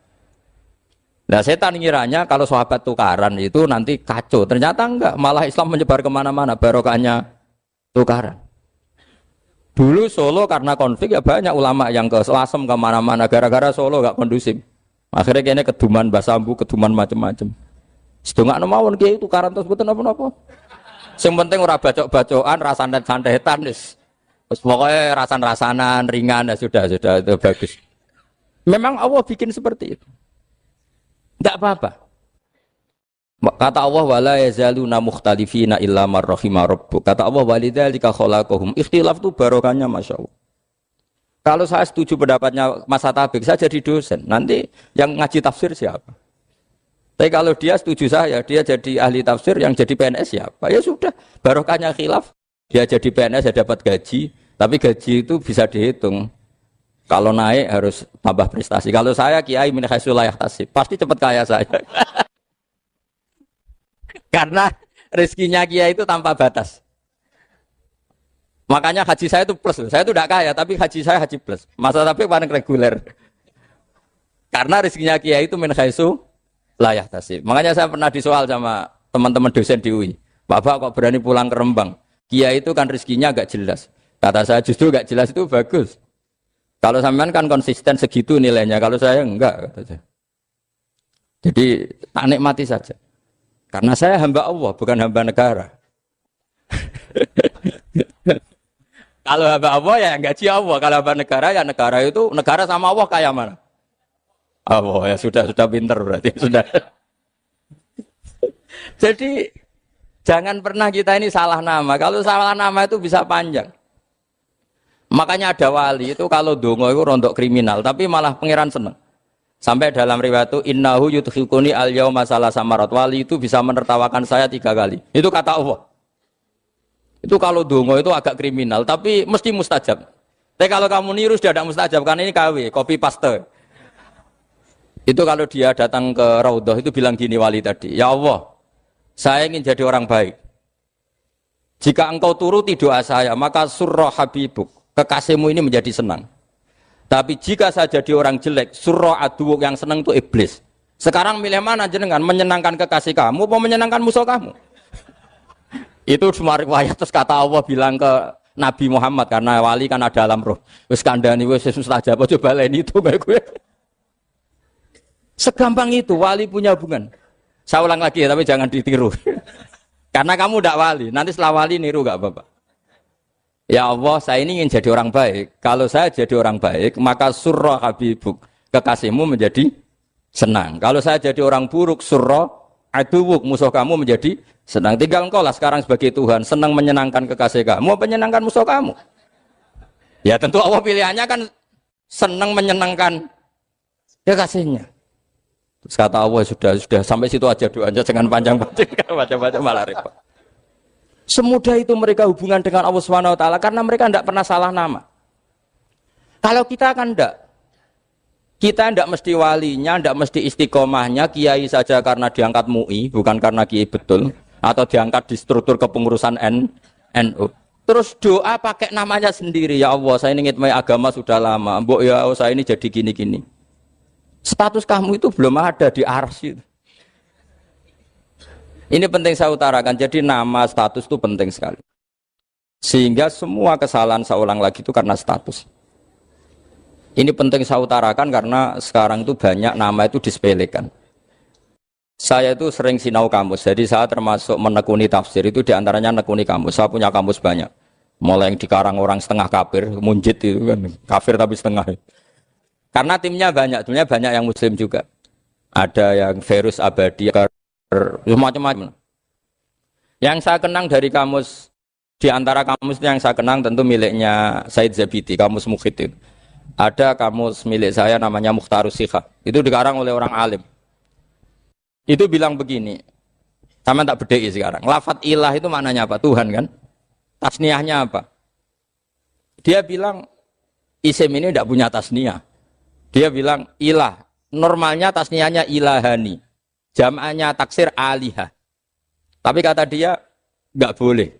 Nah setan ngiranya kalau sahabat tukaran itu nanti kacau. Ternyata enggak, malah Islam menyebar kemana-mana, barokahnya tukaran. Dulu Solo karena konflik ya banyak ulama yang ke Lasem kemana-mana, gara-gara Solo nggak kondusif. Akhirnya kayaknya keduman basambu, keduman macam-macam. Sedungak nomawon kiai tukaran terus betul apa-apa. Yang penting ora bacok-bacokan, rasantet-santetan wis. Terus pokoknya rasan-rasanan, ringan, ya sudah itu bagus. Memang Allah bikin seperti itu. Tidak apa-apa. Kata Allah, wala yazaluna mukhtalifina illa man rahima rabbuk. Kata Allah, walidzalika khalaqahum. Ikhtilaf itu barokahnya Masya Allah. Kalau saya setuju pendapatnya Mas Atabik, saya jadi dosen. Nanti yang ngaji tafsir siapa? Tapi kalau dia setuju saya, dia jadi ahli tafsir, yang jadi PNS siapa? Ya sudah, barokahnya khilaf. Dia jadi PNS, dia dapat gaji, tapi gaji itu bisa dihitung. Kalau naik harus tambah prestasi. Kalau saya kiai min haitsu la yahtasib, pasti cepat kaya saya. Karena rezekinya kiai itu tanpa batas. Makanya haji saya itu plus. Saya itu tidak kaya, tapi haji saya haji plus. Masa tapi paling reguler. Karena rezekinya kiai itu min haitsu la yahtasib. Makanya saya pernah disoal sama teman-teman dosen di UI. Bapak kok berani pulang ke Rembang? Kiai itu kan rezekinya agak jelas. Kata saya justru agak jelas itu bagus. Kalau sampean kan konsisten segitu nilainya, kalau saya enggak. Kata saya. Jadi tak nikmati saja. Karena saya hamba Allah, bukan hamba negara. Kalau hamba Allah ya gaji Allah. Kalau hamba negara ya negara itu, negara sama Allah kayak mana? Allah ya sudah pinter berarti sudah. Jadi jangan pernah kita ini salah nama. Kalau salah nama itu bisa panjang. Makanya ada wali itu kalau dongo itu rontok kriminal, tapi malah pangeran seneng. Sampai dalam riwayat itu innahu yudkhiluni al-yauma salasa marat. Wali itu bisa menertawakan saya 3 kali. Itu kata Allah. Itu kalau dongo itu agak kriminal, tapi mesti mustajab. Tapi kalau kamu niru sudah tidak mustajab, karena ini KW, copy paste. Itu kalau dia datang ke Raudhah itu bilang gini wali tadi, ya Allah, saya ingin jadi orang baik. Jika engkau turuti doa saya, maka surra habibuk, kekasihmu ini menjadi senang. Tapi jika saya jadi orang jelek, surra aduwuk, yang senang itu iblis. Sekarang milih mana jenengan? Menyenangkan kekasih kamu apa menyenangkan musuh kamu? Itu semua riwayat terus kata Allah bilang ke Nabi Muhammad karena wali kan ada alam roh. Wis kandhani wis mustajab coba leni itu kayak gue. Segampang itu wali punya hubungan. Saya ulang lagi ya, tapi jangan ditiru. Karena kamu tidak wali, nanti setelah wali niru gak apa-apa. Ya Allah, saya ini ingin jadi orang baik. Kalau saya jadi orang baik, maka surra habibuk, kekasihmu menjadi senang. Kalau saya jadi orang buruk, surra aduwuk, musuh kamu menjadi senang. Tinggal engkau lah sekarang sebagai Tuhan, senang menyenangkan kekasih kamu, menyenangkan musuh kamu. Ya tentu Allah pilihannya kan senang menyenangkan kekasihnya. Terus kata Allah sudah sampai situ aja doanya, jangan panjang-panjang, baca-baca malah repot. Semudah itu mereka hubungan dengan Allah Subhanahu wa taala karena mereka tidak pernah salah nama. Kalau kita kan tidak. Kita tidak mesti walinya, tidak mesti istiqomahnya, kiai saja karena diangkat MUI, bukan karena kiai betul, atau diangkat di struktur kepengurusan NU. Terus doa pakai namanya sendiri, ya Allah, saya ini ngitmai agama sudah lama, mbok ya Allah, saya ini jadi gini-gini. Status kamu itu belum ada di arsy. Ini penting saya utarakan, jadi nama status itu penting sekali. Sehingga semua kesalahan saya ulang lagi itu karena status. Ini penting saya utarakan karena sekarang itu banyak nama itu disepelekan. Saya itu sering sinau kamus, jadi saya termasuk menekuni tafsir itu diantaranya menekuni kamus. Saya punya kamus banyak. Mulai yang dikarang orang setengah kafir, munjid itu kan, kafir tapi setengah. Karena timnya banyak yang muslim juga. Ada yang virus abadi, macam-macam. Yang saya kenang dari kamus, di antara kamus yang saya kenang tentu miliknya Said Zabidi, kamus Mukhid itu. Ada kamus milik saya namanya Mukhtarus Sikhah. Itu dikarang oleh orang alim. Itu bilang begini, sama tak bedai sekarang. Lafat ilah itu maknanya apa? Tuhan kan? Tasniahnya apa? Dia bilang isim ini tidak punya tasniah. Dia bilang ilah. Normalnya tasniahnya ilahani. Jam'anya taksir alihah. Tapi kata dia nggak boleh.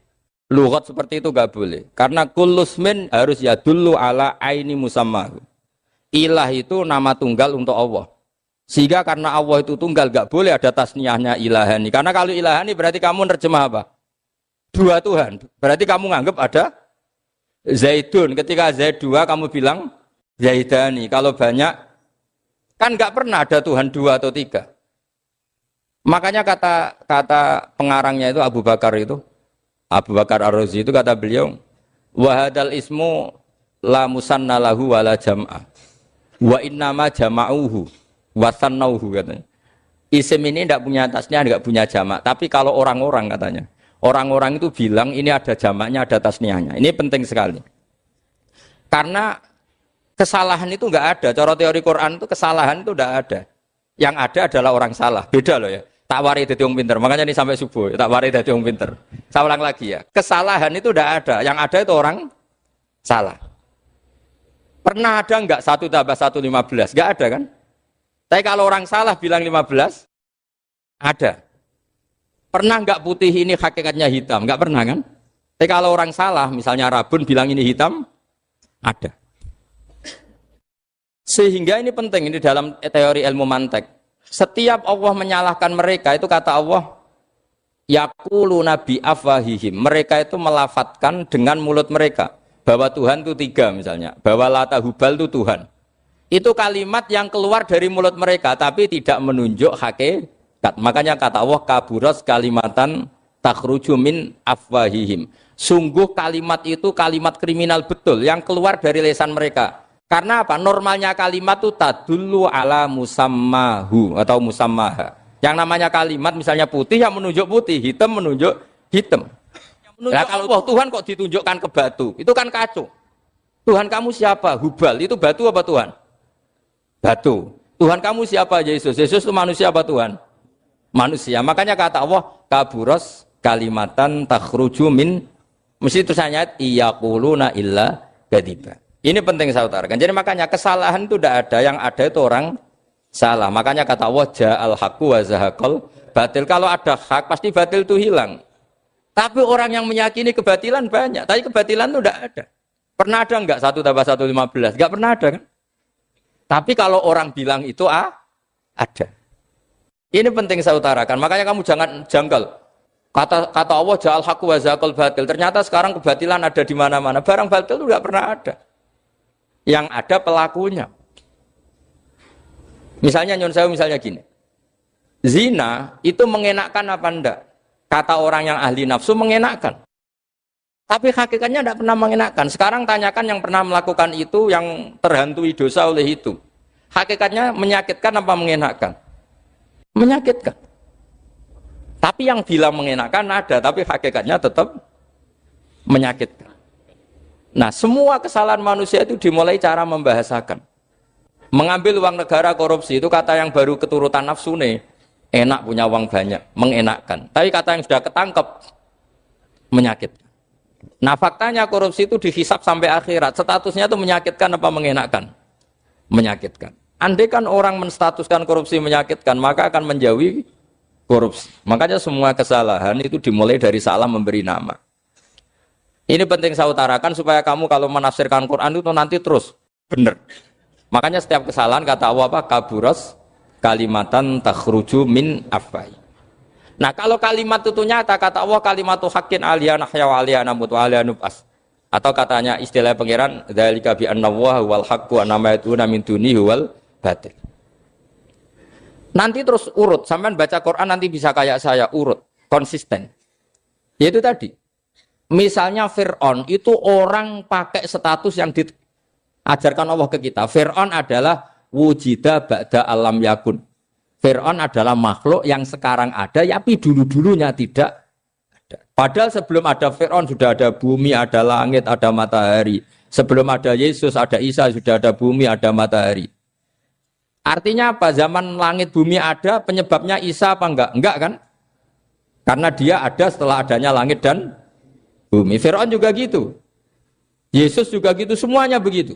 Lughat seperti itu nggak boleh. Karena kullusmin harus yadullu ala aini musammahu. Ilah itu nama tunggal untuk Allah. Sehingga karena Allah itu tunggal nggak boleh ada tasniahnya ilahani. Karena kalau ilahani berarti kamu nerjemah apa? Dua Tuhan. Berarti kamu nganggap ada Zaidun. Ketika Zaid dua kamu bilang Zaidani. Kalau banyak kan nggak pernah ada Tuhan dua atau tiga. Makanya kata pengarangnya itu Abu Bakar Ar-Razi itu kata beliau, wahadal ismu la musanna lahu wala jam'a wa innama jama'uhu wasannauhu katanya. Isim ini tidak punya tasniah, tidak punya jamak. Tapi kalau orang-orang katanya, orang-orang itu bilang ini ada jamaknya, ada tasniahnya. Ini penting sekali. Karena kesalahan itu nggak ada. Cara teori Quran itu kesalahan itu tidak ada. Yang ada adalah orang salah. Beda loh ya. Tak wari dadi wong pinter. Makanya ini sampai subuh. Tak wari dadi wong pinter. Saya ulang lagi ya. Kesalahan itu tidak ada. Yang ada itu orang salah. Pernah ada enggak 1 tambah 1 15? Enggak ada kan? Tapi kalau orang salah bilang 15, ada. Pernah enggak putih ini hakikatnya hitam? Enggak pernah kan? Tapi kalau orang salah, misalnya Rabun bilang ini hitam, ada. Sehingga ini penting, ini dalam teori ilmu mantek. Setiap Allah menyalahkan mereka, itu kata Allah, yaqulu nabi afwahihim. Mereka itu melafatkan dengan mulut mereka. Bahwa Tuhan itu 3 misalnya. Bahwa Lata Hubal itu Tuhan. Itu kalimat yang keluar dari mulut mereka, tapi tidak menunjuk hakikat. Makanya kata Allah, kaburas kalimatan takhruju min afwahihim. Sungguh kalimat itu kalimat kriminal betul, yang keluar dari lisan mereka. Karena apa? Normalnya kalimat itu tadullu ala musammahu atau musammaha. Yang namanya kalimat misalnya putih yang menunjuk putih, hitam menunjuk hitam. Nah, kalau Tuhan kok ditunjukkan ke batu, itu kan kacau. Tuhan kamu siapa? Hubal, itu batu apa Tuhan? Batu. Tuhan kamu siapa? Yesus. Yesus itu manusia apa Tuhan? Manusia. Makanya kata Allah, kaburos kalimatan takhruju min, mesti tulisannya iyaquluna illa kadiba. Ini penting saya utarakan. Jadi makanya kesalahan itu tidak ada, yang ada itu orang salah. Makanya kata Allah, ja'al haqqu wa zahaqal batil. Kalau ada hak, pasti batil itu hilang. Tapi orang yang meyakini kebatilan banyak, tapi kebatilan itu tidak ada. Pernah ada enggak 1 tambah 1 15? Enggak pernah ada kan? Tapi kalau orang bilang itu ada. Ini penting saya utarakan. Makanya kamu jangan janggal. Kata Allah ja'al haqqu wa zaqal batil. Ternyata sekarang kebatilan ada di mana-mana. Barang batil itu tidak pernah ada. Yang ada pelakunya. Misalnya nyon saya misalnya gini. Zina itu mengenakkan apa enggak? Kata orang yang ahli nafsu mengenakkan. Tapi hakikatnya tidak pernah mengenakkan. Sekarang tanyakan yang pernah melakukan itu, yang terhantui dosa oleh itu. Hakikatnya menyakitkan apa mengenakkan? Menyakitkan. Tapi yang bilang mengenakkan ada, tapi hakikatnya tetap menyakitkan. Nah, semua kesalahan manusia itu dimulai cara membahasakan. Mengambil uang negara korupsi itu kata yang baru keturutan nafsu nih. Enak punya uang banyak, mengenakkan. Tapi kata yang sudah ketangkep, menyakitkan. Nah, faktanya korupsi itu dihisap sampai akhirat. Statusnya itu menyakitkan apa mengenakkan? Menyakitkan. Andai kan orang menstatuskan korupsi menyakitkan, maka akan menjauhi korupsi. Makanya semua kesalahan itu dimulai dari salah memberi nama. Ini penting saya utarakan supaya kamu kalau menafsirkan Quran itu nanti terus benar. Makanya setiap kesalahan kata Allah apa? Kaburas kalimatan takhruju min afai. Nah, kalau kalimat itu nyata, kata Allah kalimatu haqqin aliyah nahya wa aliyah namut wa aliyah nub'as. Atau katanya istilah pangeran dzalika bi anna Allaha wal haqqu wa nama yatuna min dunihi wal batil. Nanti terus urut, sampean baca Quran nanti bisa kayak saya, urut, konsisten. Yaitu tadi. Misalnya Fir'aun itu orang pakai status yang diajarkan Allah ke kita. Fir'aun adalah wujida ba'da alam yakun. Fir'aun adalah makhluk yang sekarang ada, tapi dulu-dulunya tidak ada. Padahal sebelum ada Fir'aun sudah ada bumi, ada langit, ada matahari. Sebelum ada Yesus, ada Isa, sudah ada bumi, ada matahari. Artinya apa? Zaman langit bumi ada, penyebabnya Isa apa enggak? Enggak kan? Karena dia ada setelah adanya langit dan bumi. Fir'aun juga gitu. Yesus juga gitu, semuanya begitu.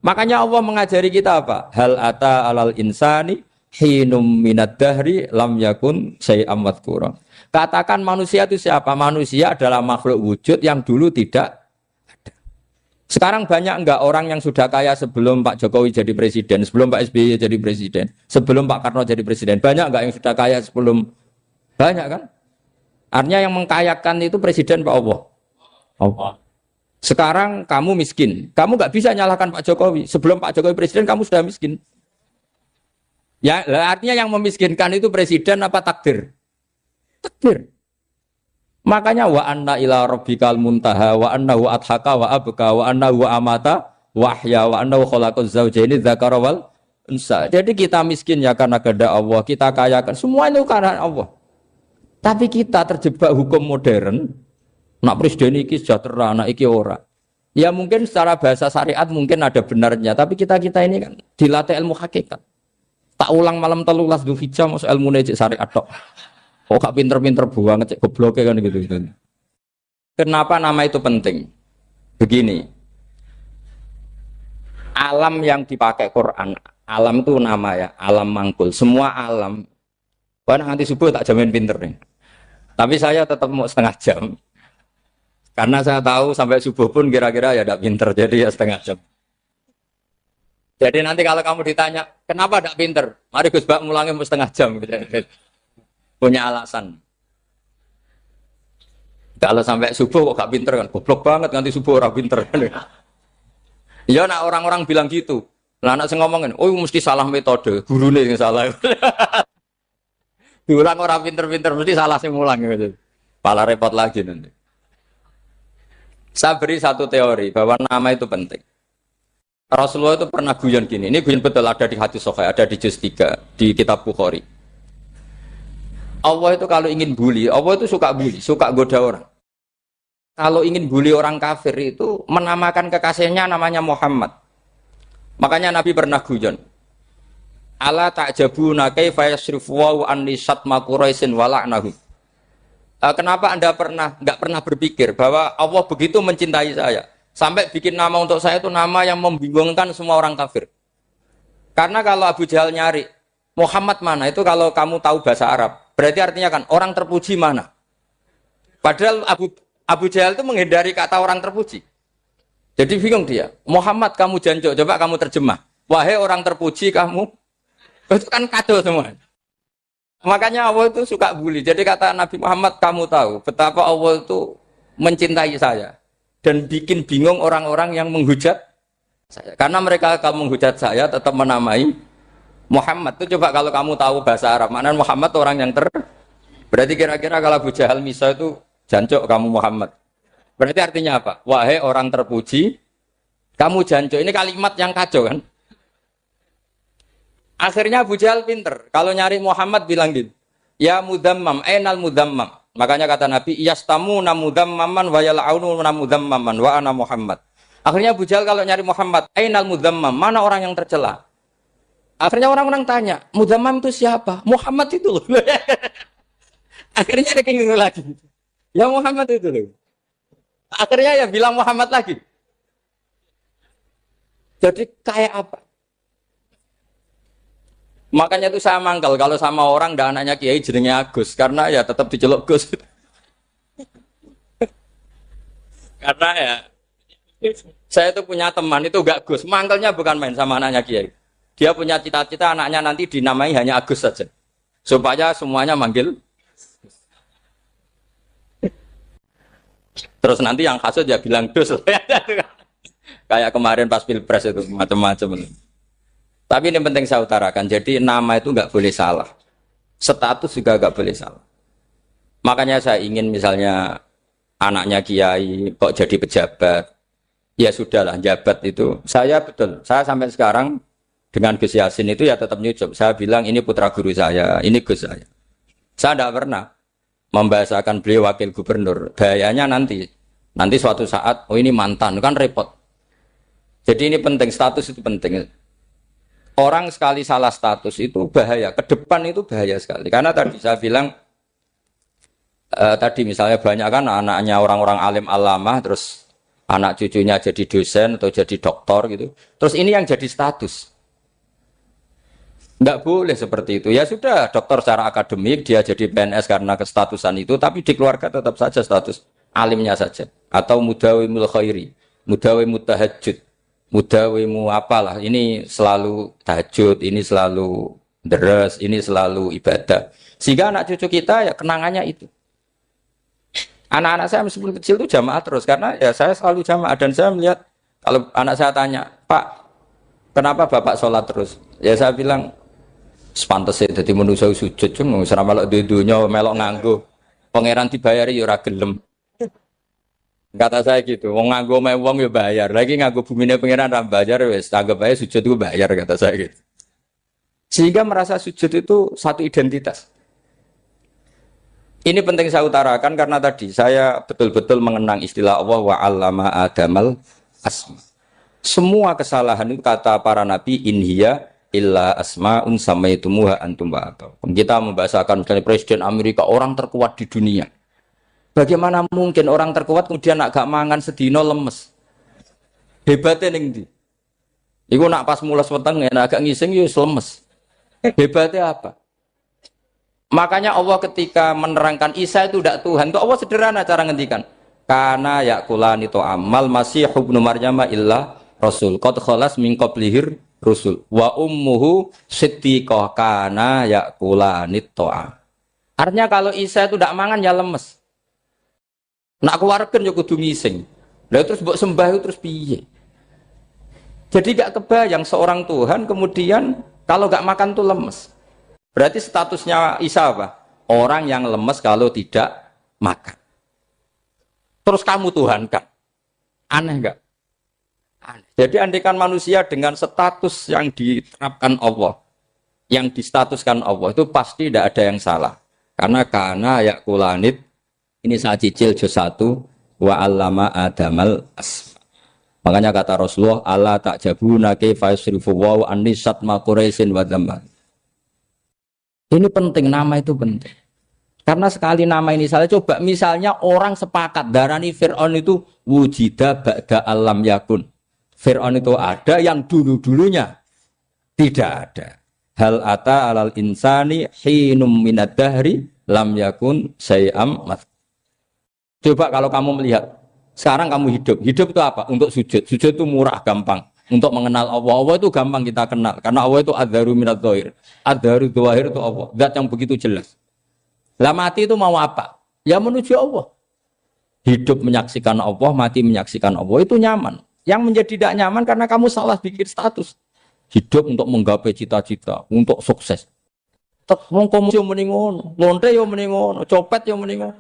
Makanya Allah mengajari kita apa? Hal ata alal insani hinum minad dahri lam yakun syai'am madhkura. Katakan manusia itu siapa? Manusia adalah makhluk wujud yang dulu tidak ada. Sekarang banyak enggak orang yang sudah kaya sebelum Pak Jokowi jadi presiden, sebelum Pak SBY jadi presiden, sebelum Pak Karno jadi presiden? Banyak enggak yang sudah kaya sebelum? Banyak kan? Artinya yang mengkayakan itu presiden Pak Allah. Allah. Sekarang kamu miskin, kamu nggak bisa nyalahkan Pak Jokowi. Sebelum Pak Jokowi presiden, kamu sudah miskin. Ya, artinya yang memiskinkan itu presiden apa takdir? Takdir. Makanya wa anna ila rabbikal muntaha wa annahu adhaka wa abka wa annahu amata wa ahya wa annahu khalaqaz zawjaini dzakara wal unsa. Jadi kita miskin ya karena kehendak Allah, kita kaya kan semua itu karena Allah. Tapi kita terjebak hukum modern. Nak presiden iki sejahtera, nak iki ora. Ya mungkin secara bahasa syariat mungkin ada benarnya, tapi kita ini kan dilatih ilmu hakikat. Tak ulang malam 13 Dzulhijjah masuk ilmu cek syariat tok. Kok gak pinter-pinter banget cek gobloke kan gitu. Kenapa nama itu penting? Begini. Alam yang dipakai Quran, alam itu nama ya, alam mangkul. Semua alam. Wah nanti subuh tak jamin pinter nih. Tapi saya tetap mau setengah jam. Karena saya tahu sampai subuh pun kira-kira ya tidak pinter, jadi ya setengah jam. Jadi nanti kalau kamu ditanya, kenapa tidak pinter? Mari Gus Bak mulangnya mau setengah jam. Punya alasan. Kalau sampai subuh kok gak pinter kan, goblok banget nanti subuh orang pinter. Ya nak orang-orang bilang gitu. Lah anak saya ngomongin, oh mesti salah metode, gurunya yang salah. Diulang orang pinter-pinter, mesti salah sih mulang gitu. Pala repot lagi nanti. Saya beri satu teori bahwa nama itu penting. Rasulullah itu pernah guyon gini. Ini guyon betul ada di hadis Sahih, ada di juz 3 di kitab Bukhari. Allah itu kalau ingin bully, Allah itu suka bully, suka goda orang. Kalau ingin bully orang kafir itu menamakan kekasihnya namanya Muhammad. Makanya Nabi pernah guyon. Ala ta'jabuna kaifa yasrifu wa anni satma quraisin wa la'nahu. Kenapa Anda nggak pernah berpikir bahwa Allah begitu mencintai saya sampai bikin nama untuk saya itu nama yang membingungkan semua orang kafir? Karena kalau Abu Jahal nyari Muhammad mana itu kalau kamu tahu bahasa Arab, berarti artinya kan orang terpuji mana? Padahal Abu Jahal itu menghindari kata orang terpuji. Jadi bingung dia. Muhammad kamu jancuk, coba kamu terjemah. Wahai orang terpuji kamu, itu kan kado semua. Makanya Allah itu suka bully. Jadi kata Nabi Muhammad, kamu tahu betapa Allah itu mencintai saya dan bikin bingung orang-orang yang menghujat saya. Karena mereka kalau menghujat saya tetap menamai Muhammad. Itu coba kalau kamu tahu bahasa Arab, maknanya Muhammad orang yang berarti kira-kira kalau Abu Jahal Misa itu jancuk kamu Muhammad. Berarti artinya apa? Wahai orang terpuji, kamu jancuk. Ini kalimat yang kacau kan? Akhirnya Abu Jahal pinter. Kalau nyari Muhammad bilang gitu. Ya mudammam, ainal mudammam. Makanya kata Nabi, yastamuna mudammaman wa yal'aununa mudammaman wa ana Muhammad. Akhirnya Abu Jahal kalau nyari Muhammad, ainal mudammam, mana orang yang tercela? Akhirnya orang-orang tanya, mudammam itu siapa? Muhammad itu loh. Akhirnya dia keinget lagi. Ya Muhammad itu loh. Akhirnya ya bilang Muhammad lagi. Jadi kayak apa? Makanya itu saya mangkal kalau sama orang dan anaknya Kiai jenenge Agus karena ya tetap diceluk Gus. Karena ya saya itu punya teman itu gak Gus, mangkalnya bukan main sama anaknya Kiai. Dia punya cita-cita anaknya nanti dinamai hanya Agus saja. Supaya semuanya manggil. Terus nanti yang hasut ya bilang Dus. Kayak kemarin pas Pilpres itu macam-macam. Tapi ini penting saya utarakan, jadi nama itu nggak boleh salah. Status juga nggak boleh salah. Makanya saya ingin misalnya anaknya Kiai kok jadi pejabat, ya sudahlah jabat itu. Saya betul, saya sampai sekarang dengan Gus Yasin itu ya tetap nyucup. Saya bilang ini putra guru saya, ini Gus saya. Saya tidak pernah membahasakan beliau wakil gubernur. Bahayanya nanti suatu saat, oh ini mantan, kan repot. Jadi ini penting, status itu penting. Orang sekali salah status itu bahaya, ke depan itu bahaya sekali. Karena tadi saya bilang, tadi misalnya banyak kan anaknya orang-orang alim alamah, terus anak cucunya jadi dosen atau jadi doktor gitu. Terus ini yang jadi status. Nggak boleh seperti itu. Ya sudah, dokter secara akademik, dia jadi PNS karena kestatusan itu, tapi di keluarga tetap saja status alimnya saja. Atau mudawimul khairi, mudawimul tahajud. Mudawimu apalah, ini selalu tahajud, ini selalu deres, ini selalu ibadah. Sehingga anak cucu kita ya kenangannya itu. Anak-anak saya meskipun kecil itu jamaah terus, karena ya saya selalu jamaah. Dan saya melihat, kalau anak saya tanya, Pak, kenapa Bapak sholat terus? Ya saya bilang, sepantasnya jadi manusia sujud, cuma selama melok dudunya, melok nganggo. Pangeran dibayari ya ora gelem. Kata saya gitu, wong nganggo wong ya bayar. Lagi nganggo bumine pangeran ra bayar wis, anggap aja sujud itu bayar kata saya gitu. Sehingga merasa sujud itu satu identitas. Ini penting saya utarakan karena tadi saya betul-betul mengenang istilah Allah wa 'allama Adamal asma. Semua kesalahan itu kata para nabi in hiya illa asmaun samaitumuha antum wa abau. Kita membahasakan misalnya Presiden Amerika orang terkuat di dunia. Bagaimana mungkin orang terkuat kemudian nak gak mangan sedino lemes? Hebatnya ning ndi? Iku nak pas mules weteng nek agak ngising yo lemes. Hebatnya apa? Makanya Allah ketika menerangkan Isa itu tidak Tuhan, itu Allah sederhana cara ngendikan. Karena yakulani to amal masih ibnu Maryam illa rasul. Qad khalas min qablihir rusul. Wa ummuhu siddiqah kana yakulani to'am. Artinya kalau Isa itu tidak mangan ya lemes. Nak keluarkan ya kudu ngising. Lah terus mbok sembah terus piye? Jadi gak kebayang seorang Tuhan kemudian kalau gak makan tuh lemes. Berarti statusnya Isa apa? Orang yang lemes kalau tidak makan. Terus kamu Tuhan kan? Aneh gak? Aneh. Jadi andaikan manusia dengan status yang diterapkan Allah, yang distatuskan Allah itu pasti tidak ada yang salah. Karena yakulanit. Ini saya cicil juz 1 wa 'allama Adamal asma. Makanya kata Rasulullah, Allah ta'jabuna kaifa yusrifu wa anisat ma Quraisyin wa dzamma. Ini penting, nama itu penting. Karena sekali nama ini salah, coba misalnya orang sepakat darani Fir'aun itu wujida ba'da alam yakun. Fir'aun itu ada yang dulu-dulunya tidak ada. Hal ata alal insani hinum minad dahri lam yakun sayam mat. Coba kalau kamu melihat, sekarang kamu hidup itu apa? Untuk sujud. Sujud itu murah, gampang. untuk mengenal Allah. Allah itu gampang kita kenal karena Allah itu adzaru minadz dzahir. Adzaru dzahir itu Allah, zat yang begitu jelas. Lah mati itu mau apa? Ya menuju Allah. Hidup menyaksikan Allah, mati menyaksikan Allah itu nyaman. Yang menjadi tidak nyaman karena kamu salah bikin status. Hidup untuk menggapai cita-cita, untuk sukses. Wong komunis yo muni ngono, lonte yo muni ngono, copet yo muni ngono.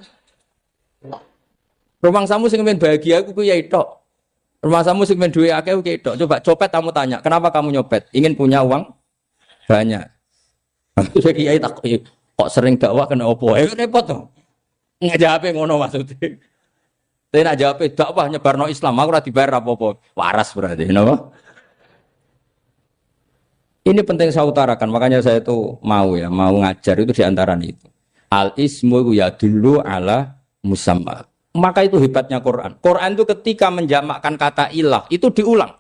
Rumang samu sing men bahagia iku ya tok. Rumah samu sing men duwe akeh kuwi tok. Coba copet kamu tanya, kenapa kamu nyopet? Ingin punya uang banyak. Terus kiai tak kok sering dakwah kena opo? Repot to. Ngajape ngono maksudnya. Tapi nak jawab dakwah nyebarno Islam, aku ora dibayar apa-apa. Waras berarti, napa? Ini penting saya utarakan, makanya saya itu mau ngajar itu diantara itu. Al ismu ya dulu ala musamma. Maka itu hebatnya Quran. Quran itu ketika menjamakkan kata ilah itu diulang.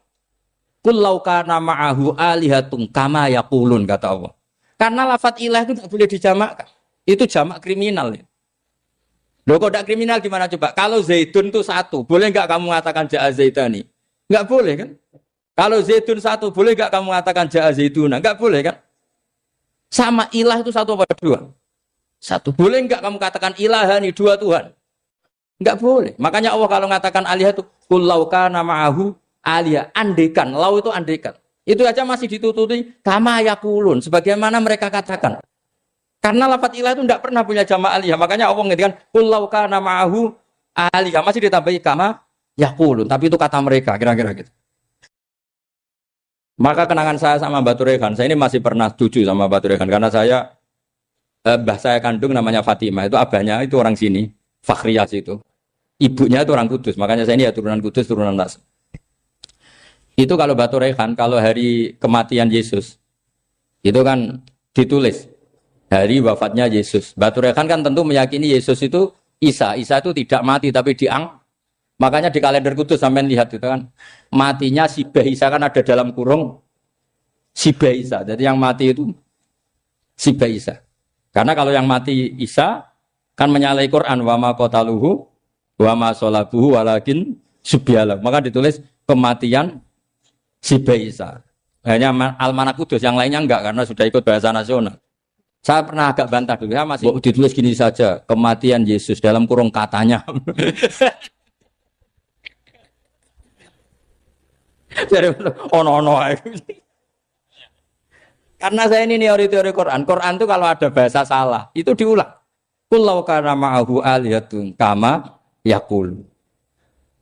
Qul law kana ma'ahu alihatun kama yaqulun kata Allah. Karena lafaz ilah itu tidak boleh dijamakkan. Itu jamak kriminal ya. Loh kok tidak kriminal gimana coba? Kalau Zaidun itu satu, boleh nggak kamu mengatakan ja'a Zaidani? Nggak boleh kan? Kalau Zaidun satu, boleh nggak kamu mengatakan ja'a Zaiduna? Nggak boleh kan? Sama ilah itu satu apa dua? Satu. Boleh nggak kamu katakan ilahani, dua Tuhan? Nggak boleh. Makanya Allah kalau mengatakan alihah itu qul law kana ma'ahu alihah, andekan. Lau itu andekan. Itu aja masih ditututi kama yaqulun, sebagaimana mereka katakan. Karena lafaz ilah itu tidak pernah punya jamak aliyah. Makanya Allah ngertikan qul law kana ma'ahu aliyah, masih ditambahi kama yaqulun, tapi itu kata mereka kira-kira gitu. Maka kenangan saya sama Mbak Turekan, saya ini masih pernah cucu sama Mbak Turekan karena saya mbah saya kandung namanya Fatimah, itu abahnya itu orang sini, Fakhriyas itu. Ibunya itu orang Kudus, makanya saya ini ya turunan Kudus, turunan Nas. Itu kalau Mbak Turekan, kalau hari kematian Yesus itu kan ditulis hari wafatnya Yesus. Batu Rekan kan tentu meyakini Yesus itu Isa. Isa itu tidak mati tapi makanya di kalender Kudus sampai lihat itu kan. Matinya Sibah Isa kan ada dalam kurung Sibah Isa. Jadi yang mati itu Sibah Isa. Karena kalau yang mati Isa kan menyalahi Quran wa ma qataluhu wa ma salabuhu walakin subyalah. Maka ditulis kematian Sibah Isa. Hanya Almanak Kudus, yang lainnya enggak karena sudah ikut bahasa nasional. Saya pernah agak bantah dulu, ya masih ditulis gini saja, kematian Yesus dalam kurung katanya. Ono. Karena saya ini teori Quran. Quran itu kalau ada bahasa salah, itu diulang. Qul law kana ma'ahu alihatun kama yaqul.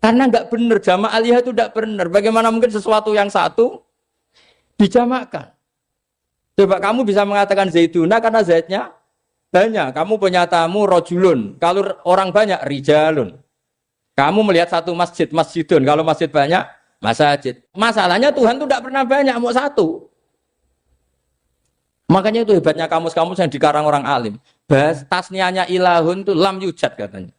Karena enggak benar, jamak alihah itu enggak benar. Bagaimana mungkin sesuatu yang satu dijamakkan? Coba kamu bisa mengatakan Zaiduna karena Zaidnya banyak. Kamu punya tamu rojulun. Kalau orang banyak, rijalun. Kamu melihat satu masjid, masjidun. Kalau masjid banyak, masjid. Masalahnya Tuhan itu tidak pernah banyak, mau satu. Makanya itu hebatnya kamus-kamus yang dikarang orang alim. Bahas tasnianya ilahun itu lam yujad katanya.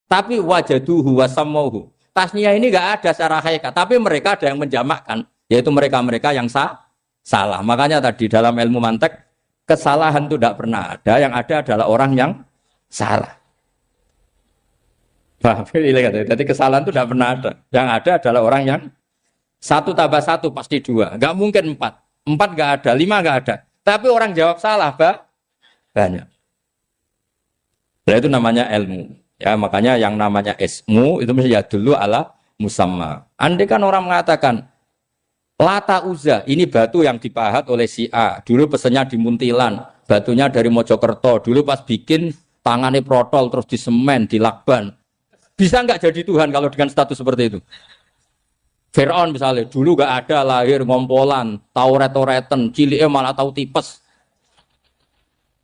Tapi wajaduhu wasamauhu. Tasniah ini enggak ada secara hakikat. Tapi mereka ada yang menjamakkan. Yaitu mereka-mereka yang salah. Makanya tadi dalam ilmu mantek kesalahan itu tidak pernah ada. Yang ada adalah orang yang salah. Jadi kesalahan itu tidak pernah ada. Yang ada adalah orang yang satu tambah satu pasti dua. Enggak mungkin empat. Empat enggak ada, lima enggak ada. Tapi orang jawab salah banyak. Nah, itu namanya ilmu. Ya makanya yang namanya ismu itu mesti ya dulu ala musamma. Andai kan orang mengatakan Lata Uzza, ini batu yang dipahat oleh si A. Dulu pesennya di Muntilan, batunya dari Mojokerto. Dulu pas bikin tangannya protol, terus disemen, dilakban. Bisa nggak jadi Tuhan kalau dengan status seperti itu? Fir'aun misalnya, dulu nggak ada lahir ngompolan, tahu retoreten, ciliknya malah tahu tipes.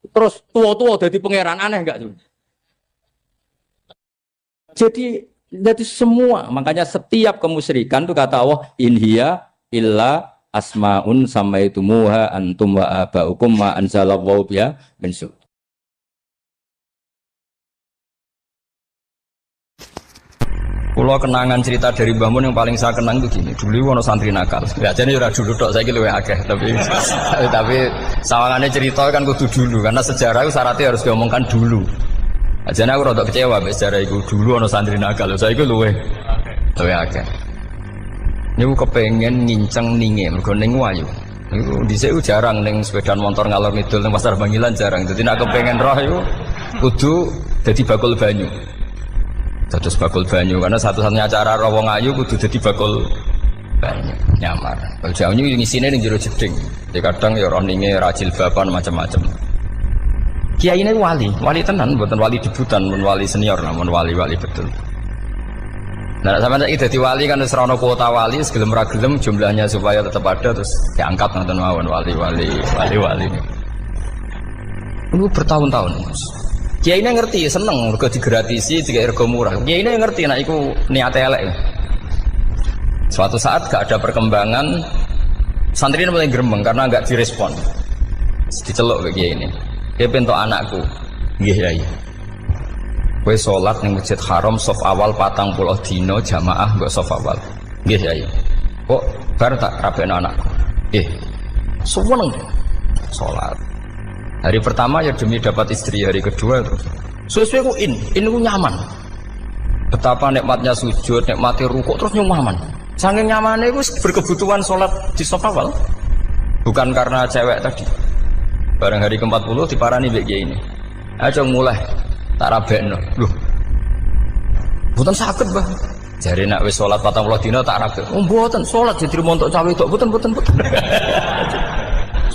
Terus tua-tua jadi pangeran, aneh nggak tuh? Jadi semua, makanya setiap kemusyrikan itu kata Allah, inhiya illa asmaun samaitumuha antum wa abaukum ma anzalallahu biha min sultan. Kulo kenangan cerita dari Mbah Mun yang paling saya kenang itu gini. Dulu ono santri nakal. Ya jane ora dulu tok, saiki luwih akeh, tapi sawangane cerita kan kudu dulu karena sejarah itu syaratnya harus diomongkan dulu. Ajane aku rada kecewa mbek sejarah iku. Dulu ono santri nakal, saiki luwih akeh. Niku kepengen nginceng ninge mergo ning wayu. Niku dhisik jarang ning sepeda motor ngalor ngidul ning pasar Bangilan jarang. Dadi nek kepengen roh iku kudu dadi bakul banyu. Dados bakul banyu karena satu-satunya cara roh wong ayu kudu dadi bakul banyu nyamar. Bakul banyu ngisine ning jero jeding. Jadi kadang ya roh ninge rajil bapan macam-macam. Kiai ini wali tenan, bukan wali debutan, bukan wali senior, namun wali betul. Nah, sama saya jadi wali kan serono kuota wali, segelem ragelem jumlahnya supaya tetap ada terus diangkat nonton mawon wali. Ini bertahun-tahun. Kiai ini ngerti, seneng, mergo digratisi, juga ergo murah. Kiai ini ngerti, nah itu niat elek. Suatu saat gak ada perkembangan, santri ini mulai gremeng karena gak direspon. Diceluk ke Kiai ini. Dia pentok anakku, nggih Yai. Kowe salat ning Masjid Haram saf awal 40 dina jamaah mbok saf awal. Nggih Yai. Kok bar tak rabekno anakku. Nggih. Seneng salat. Hari pertama ya demi dapat istri, hari kedua terus. Sesuai ku ku nyaman. Betapa nikmatnya sujud, nikmati rukuk terus nyaman. Saking nyamannya itu berkebutuhan salat di saf awal. Bukan karena cewek tadi. Barang hari ke-40 diparani mbek Kiai ini. Aja mulai tak rabekno. Lho. Mboten saged, Mbah. Jare nek wis salat 40 dina tak rabek. Oh, mboten salat jadi montok cawe tok. Mboten.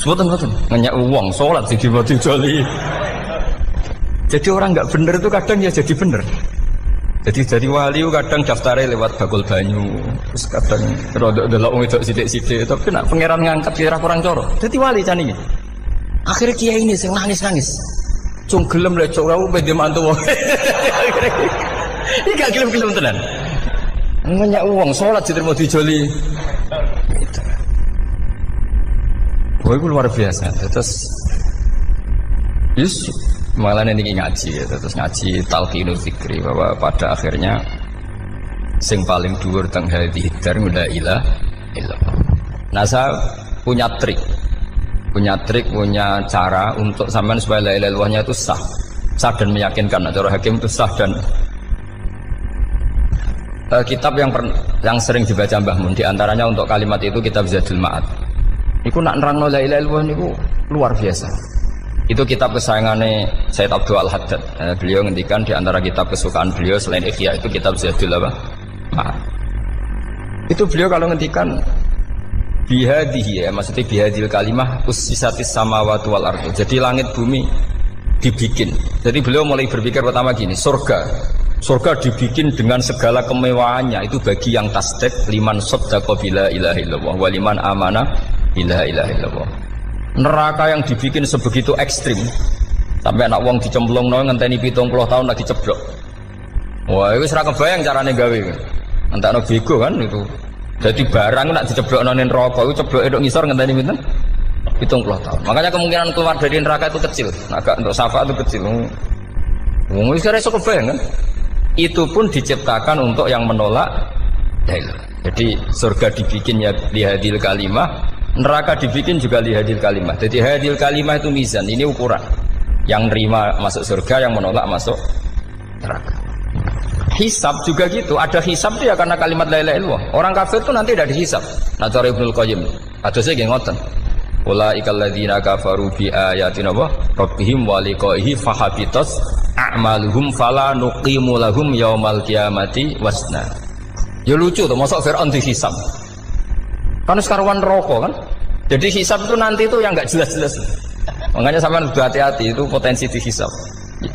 Mboten. Ngenyak wong salat jadi mati joli. Jadi orang enggak bener itu kadang ya jadi bener. Jadi wali kadang daftarnya lewat bakul banyu. Terus kadang rodok delok wong wedok sithik-sithik, tapi nek pangeran ngangkat kira kurang coro. Dadi wali jane iki. Akhirnya Kiai ini sing nangis. Cung gelem lek cok aku pede mantu wong. Iki gak gelem tenan. Ngenyak wong salat diterima dijoli. Gitu. Wah, itu luar biasa. Terus malah ini ngaji, terus ngaji talqinul fikri bahwa pada akhirnya sing paling dhuwur teng hadhihi dar la ilaha illallah. Nah, saya punya trik, punya cara untuk sampean supaya la ilaha illallahnya itu sah dan meyakinkan. Cara hakim itu sah dan kitab yang sering dibaca Mbah Mun diantaranya untuk kalimat itu kitab Zadul Ma'ad. Iku nak nerangno la ilaha illallah niku luar biasa. Itu kitab kesayangannya Sayyid Abdul Al-Haddad. Beliau ngendikan diantara kitab kesukaan beliau selain Ihya itu kitab Zadul Ma'ad. Itu beliau kalau ngendikan bihadihi, maksudnya bihadil kalimah ussisatis samawati wal ardu. Jadi langit bumi dibikin. Jadi beliau mulai berpikir pertama gini, surga dibikin dengan segala kemewahannya. Itu bagi yang tasdik liman saddaqa bila ilaha illallah wa liman amana bila ilaha illallah. Neraka yang dibikin sebegitu ekstrim sampai anak wong dicemplungno ngenteni 70 tahun lagi ceblok. Wah, itu ora kebayang carane gawe. Entakno bego kan itu. Jadi barang nak diceblokno ning neraka itu cebloke tok ngisor ngenteni pinten? 70 tahun. Makanya kemungkinan keluar dari neraka itu kecil. Nah, agak untuk syafaat itu kecil. Wong wis ora iso kebayang kan? Itu pun diciptakan untuk yang menolak dalil. Jadi surga dibikin ya lihadil kalimah, neraka dibikin juga lihadil kalimah. Jadi hadil kalimah itu mizan, ini ukuran. Yang nerima masuk surga, yang menolak masuk neraka. Hisab juga gitu, ada hisab dia karena kalimat la ilaha illallah. Orang kafir itu nanti tidak dihisab. Nah, cara Ibnul Qayyim, hadisnya nggih ngoten. Ulaikal ladzina kafaru bi ayatina rabbihim wa liqaihi fahabitas a'maluhum fala nuqimu lahum yaumal qiyamati wasna. Ya lucu tuh, masuk Fir'aun dihisab. Kan sekarang rokok kan. Jadi hisab itu nanti itu yang enggak jelas-jelas. Makanya sampean udah hati-hati, itu potensi dihisab.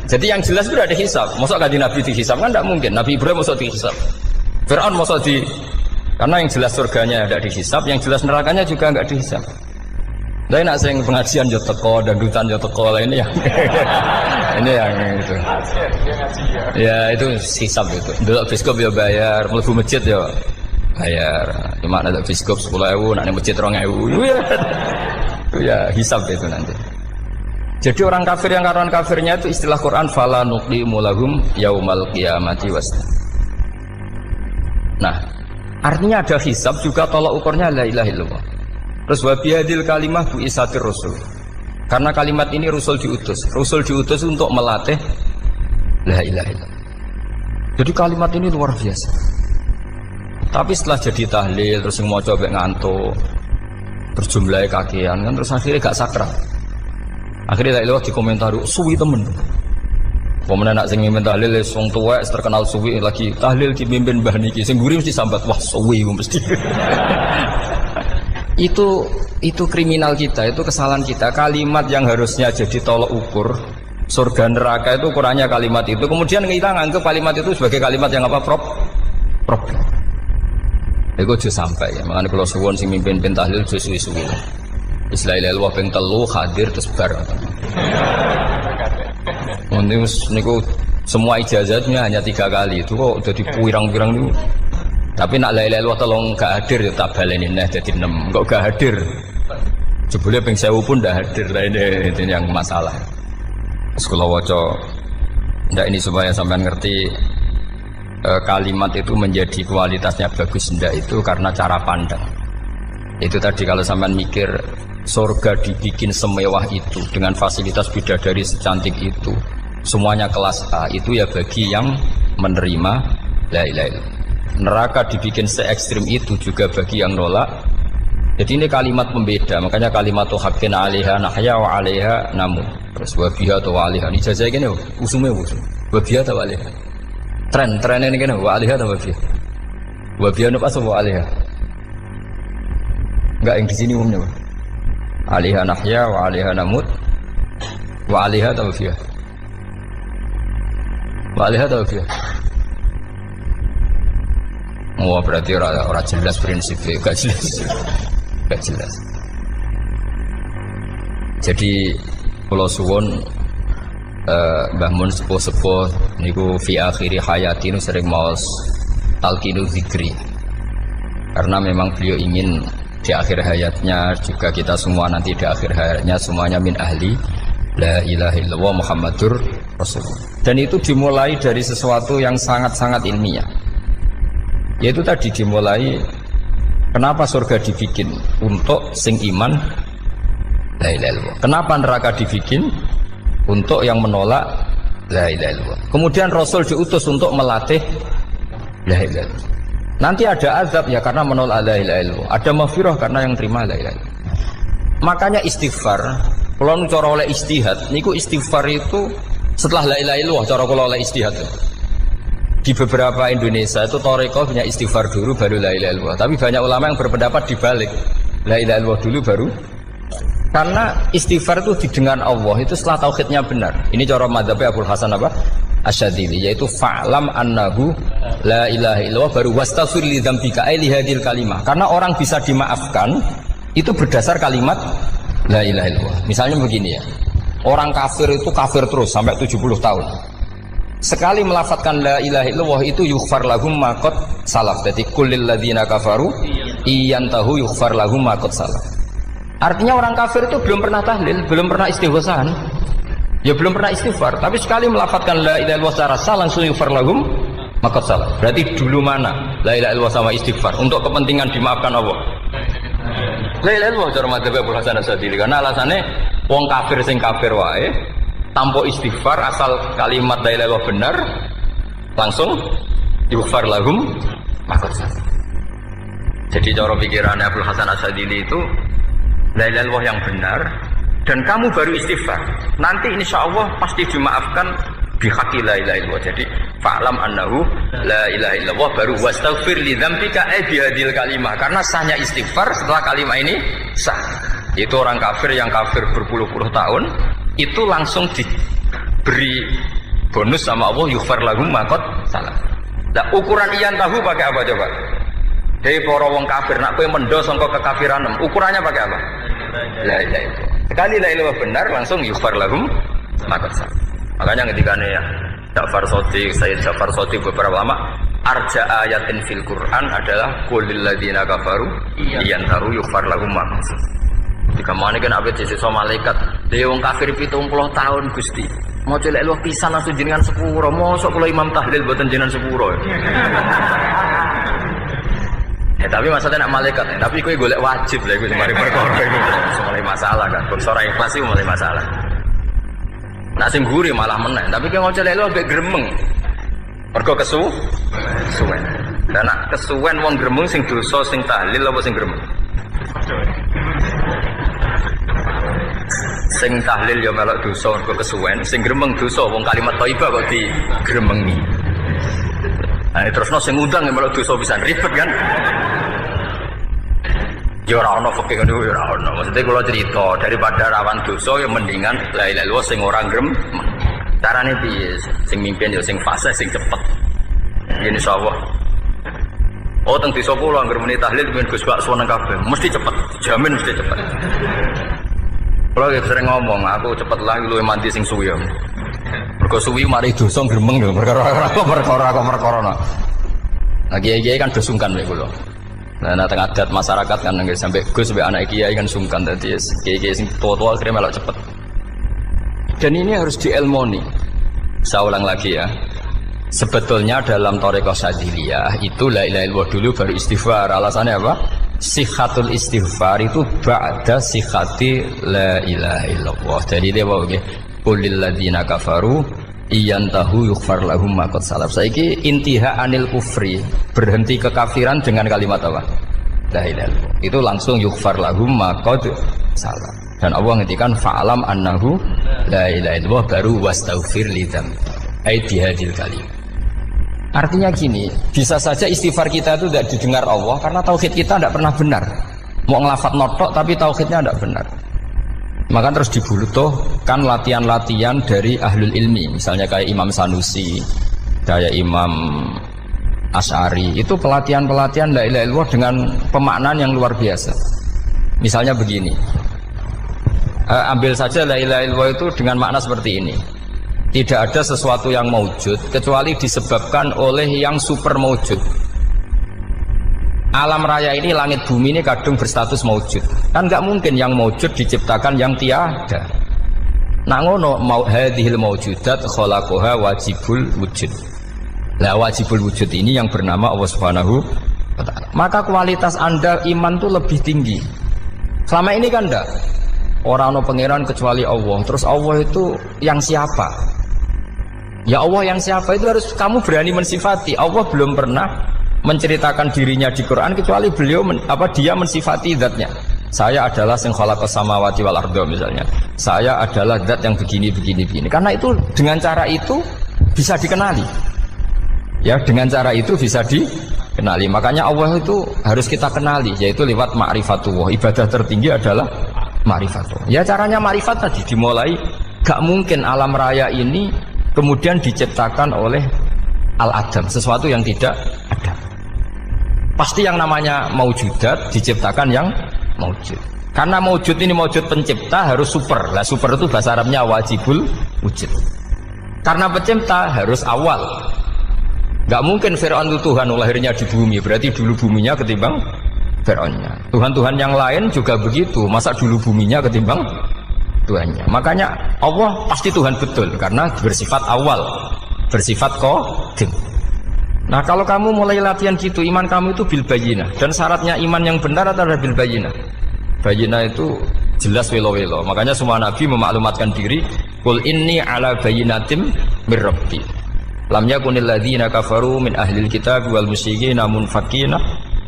Jadi yang jelas itu ada hisab. Masuk kanjeng Nabi dihisab kan enggak mungkin. Nabi Ibrahim masuk dihisab. Fir'aun masuk di, karena yang jelas surganya enggak dihisab, yang jelas nerakanya juga enggak dihisab. Tapi nak sing pengajian yo teko, dangdutan yo teko, ini yang ini yang itu. Ya itu hisab itu. Delok biskop yo bayar, mlebu masjid yo bayar. Cuma ada biskop 10.000, nak masjid 2.000. Itu ya hisab itu nanti. Jadi orang kafir yang karuan kafirnya itu istilah Quran fala nuqimu lahum yaumal qiyamati wasna. Nah, artinya ada hisab juga tolak ukurnya la ilaha illallah. Terus wabiyadil kalimah bu isatir rasul. Karena kalimat ini rasul diutus untuk melatih la ilaha illallah. Jadi kalimat ini luar biasa. Tapi setelah jadi tahlil terus yang mau coba ngantuk berjumlah kakean kan terus akhirnya gak sakral. Akhirnya tak lewat di komentar suwi temen. Pemenang nak sing mimpin tahlil wong tuwek terkenal suwi lagi tahlil dipimpin mbah niki sing mburi mesti sambat wah suwi mesti. itu kriminal kita, itu kesalahan kita. Kalimat yang harusnya jadi tolok ukur surga neraka itu ukurannya kalimat itu. Kemudian kita nganggap kalimat itu sebagai kalimat yang apa problem. Iku aja sampai ya. Makanya kalau suwon sing mimpin tahlil aja suwi-suwi. Istilah ilmu ping telu hadir terus bar. Niku semua ijazahnya hanya 3 kali itu kok udah dipirang-pirang niku. Tapi nak la ilaha illallah tolong gak hadir ya tak baleni neh dadi 6. Kok gak hadir? Jebule ping 1000 pun ndak hadir. Lah ini yang masalah. Terus kula waca ndak ini supaya sampean ngerti kalimat itu menjadi kualitasnya bagus ndak itu karena cara pandang. Itu tadi kalau sampean mikir surga dibikin semewah itu dengan fasilitas bidadari secantik itu, semuanya kelas A, itu ya bagi yang menerima la ilaha illallah. Neraka dibikin se ekstrim itu juga bagi yang nolak. Jadi ini kalimat pembeda, makanya kalimat haqqin 'alaiha nahya wa 'alaiha namun. Terus wa biha wa 'alaiha. Ini jajah kene usume usum. Wa biha wa 'alaiha. Tren ini kene wa 'alaiha wa biha. Wa biha apa wa 'alaiha? Enggak yang di sini umumnya, Pak. 'Alaiha nahya wa 'alaiha namut. Wa 'alaiha wa biha. Wa 'alaiha wa biha. Wah berarti orang jelas prinsipnya, gak jelas. Jadi kalau suwon Mbah Mun sepuh-sepuh niku fi akhiri hayati nu sering maos talqinu zikri. Karena memang beliau ingin di akhir hayatnya juga kita semua nanti di akhir hayatnya semuanya min ahli la ilaha illallah Muhammadur Rasulullah. Dan itu dimulai dari sesuatu yang sangat-sangat ilmiah. Yaitu tadi dimulai kenapa surga dibikin untuk sing iman la ilaha illallah. Kenapa neraka dibikin untuk yang menolak la ilaha illallah. Kemudian Rasul diutus untuk melatih la ilaha illallah. Nanti ada azab ya karena menolak la ilaha illallah. Ada maghfirah karena yang terima la ilaha illallah. Makanya istighfar, kalau cara oleh istihad, niku istighfar itu setelah la ilaha illallah cara kalau oleh istihad. Di beberapa Indonesia itu Toreko punya istighfar dulu baru la ilaha illallah. Tapi banyak ulama yang berpendapat dibalik, la ilaha illallah dulu baru. Karena istighfar itu didengar Allah itu setelah tauhidnya benar. Ini cara madzhab Abul Hasan apa? Asyadzili, yaitu fa'lam annahu la ilaha illallah baru wastaghfir li dzambika ai li hadhil kalimah. Karena orang bisa dimaafkan itu berdasar kalimat la ilaha illallah. Misalnya begini ya. Orang kafir itu kafir terus sampai 70 tahun. Sekali melafatkan la ilaha illallah itu yughfar lahum ma qad salaf. Jadi kullil ladzina kafaru iyantahu yughfar lahum ma qad salaf. Artinya orang kafir itu belum pernah tahlil, belum pernah istighosah. Ya belum pernah istighfar, tapi sekali melafatkan la ilaha illallah secara sah langsung yughfar lahum ma qad salaf. Berarti dulu mana la ilaha illallah sama istighfar untuk kepentingan dimaafkan Allah. La ilaha illallah cara madzhab Abul Hasan Asyadzili karena alasannya wong kafir sing kafir wae tanpa istighfar asal kalimat la ilaha illallah benar langsung yughfar lahum maqad salaf. Jadi cara pikirannya Abdul Hasan Asyadzili itu la ilaha illallah yang benar dan kamu baru istighfar nanti insya Allah pasti dimaafkan bihaqqi la ilaha illallah. Jadi fa'lam annahu la ilaha illallah baru wastaghfir li dzambika ai bihadil kalimah karena sahnya istighfar setelah kalimat ini sah. Itu orang kafir yang kafir berpuluh-puluh tahun itu langsung diberi bonus sama Allah yughfar lahum ma qad salaf. Nah ukuran iyan tahu pakai apa coba? Dari para wong kafir nak kowe mendo sangka kekafiran ukurannya pakai apa? La ilaha illallah. Sekali la ilaha benar langsung yughfar lahum ma qad salaf. Makanya ketika ya Ja'far Shadiq, Sayyid Ja'far Shadiq beberapa lama arja ayatin fil Quran adalah qulil ladzina kafaru iyan tahu yughfar lahum ma qad salaf. Jika mana kan abet sisa malaikat dia wong kafir 70 tahun Gusti mau celek lu pisan langsung jenengan sepuro mosok kula imam tahlil boten jenengan sepuro ya tapi maksudnya nak malaikat ya. Tapi kowe golek wajib lah iku mari perkara iku mulai masalah kan bersora ikhlas iku mulai masalah nak sing guri malah meneh tapi kowe mau celek lu ambek gremeng mergo kesuwen Dan nak kesuwen wong gremeng sing dosa sing tahlil apa sing gremeng? Sing tahlil ya melok dosa mergo kesuwen, sing gremeng dosa wong kalimat thayyibah kok digremengi. Nah, terusno sing ngundang ya melok dosa pisan ribet kan? Ya ora ono fikih ngono ya ora ono. Maksudnya kula cerita daripada rawan dosa ya mendingan la ilaha illallah sing ora gremeng. Carane piye? Sing mimpin ya sing fasih sing cepet. Yen insyaallah. Oh teng desa kula anggere muni tahlil ben Gus Bak seneng kabeh. Mesti cepet, jamin mesti cepet. Kula ya sering ngomong, aku cepet lah luwih mandi sing suwi. Mergo suwi mari dosa gremeng lho, perkara. Nah kiai-kiai kan do sungkan mek kula. Nah teng adat masyarakat kan nggih sampai Gus sampai anak kiai kan sungkan dadi kiai-kiai sing tua-tua akhirnya melok cepet. Dan ini harus diilmoni. Saya ulang lagi ya. Sebetulnya dalam Thariqah Syadziliyah itu la ilaha illallah dulu baru istighfar. Alasannya apa? Sikhatul istighfar itu ba'da sikhati la ilaha illallah. Jadi dia bawa nggih qulil ladzina kafaru iyantahu yughfar lahum ma qad salaf. Saiki intiha anil kufri, berhenti kekafiran dengan kalimat apa? La ilaha illallah. Itu langsung yughfar lahum ma qad salaf. Dan Allah ngendikan fa'alam annahu la ilaha illallah baru wastaghfir lidzam. Ai bihadil kalim. Artinya gini, bisa saja istighfar kita itu tidak didengar Allah karena tauhid kita tidak pernah benar. Mau ngelafat notok tapi tauhidnya tidak benar. Maka terus dibutuhkan latihan-latihan dari ahlul ilmi, misalnya kayak Imam Sanusi, kayak Imam Asy'ari. Itu pelatihan-pelatihan la ilaha illallah dengan pemaknaan yang luar biasa. Misalnya begini, ambil saja la ilaha illallah itu dengan makna seperti ini. Tidak ada sesuatu yang maujud kecuali disebabkan oleh yang super maujud. Alam raya ini, langit bumi ini kadung berstatus maujud. Kan nggak mungkin yang maujud diciptakan yang tiada. Nah ngono mau hadhil maujudat khalaqaha wajibul wujud. Lah wajibul wujud ini yang bernama Allah Subhanahu wa ta'ala. Maka kualitas Anda iman tuh lebih tinggi. Selama ini kan enggak. Orang no pangeran kecuali Allah. Terus Allah itu yang siapa? Ya Allah yang siapa itu harus kamu berani mensifati. Allah belum pernah menceritakan dirinya di Quran kecuali beliau dia mensifati zatnya. Saya adalah sing khalaqas samawati wal arda misalnya. Saya adalah zat yang begini. Karena itu dengan cara itu bisa dikenali. Ya, dengan cara itu bisa dikenali. Makanya Allah itu harus kita kenali, yaitu lewat ma'rifatullah. Ibadah tertinggi adalah ma'rifatullah. Ya caranya ma'rifat tadi dimulai. Gak mungkin alam raya ini kemudian diciptakan oleh al-adam, sesuatu yang tidak ada. Pasti yang namanya maujudat diciptakan yang maujud. Karena maujud ini maujud pencipta harus super. Lah super itu bahasa Arabnya wajibul wujud. Karena pencipta harus awal. Gak mungkin Fir'aun itu Tuhan lahirnya di bumi, berarti dulu buminya ketimbang Fir'aunnya. Tuhan-Tuhan yang lain juga begitu, masa dulu buminya ketimbang Tuhannya. Makanya Allah pasti Tuhan betul karena bersifat awal, bersifat qadim. Nah kalau kamu mulai latihan gitu, iman kamu itu bil bayyinah. Dan syaratnya iman yang benar adalah bil bayyinah. Bayyinah itu jelas welo-welo. Makanya semua nabi memaklumatkan diri, qul inni ala bayyinatim mir rabbi. Lam yakunil ladzina kafaru min ahlil kitab wal musyrikin munfakina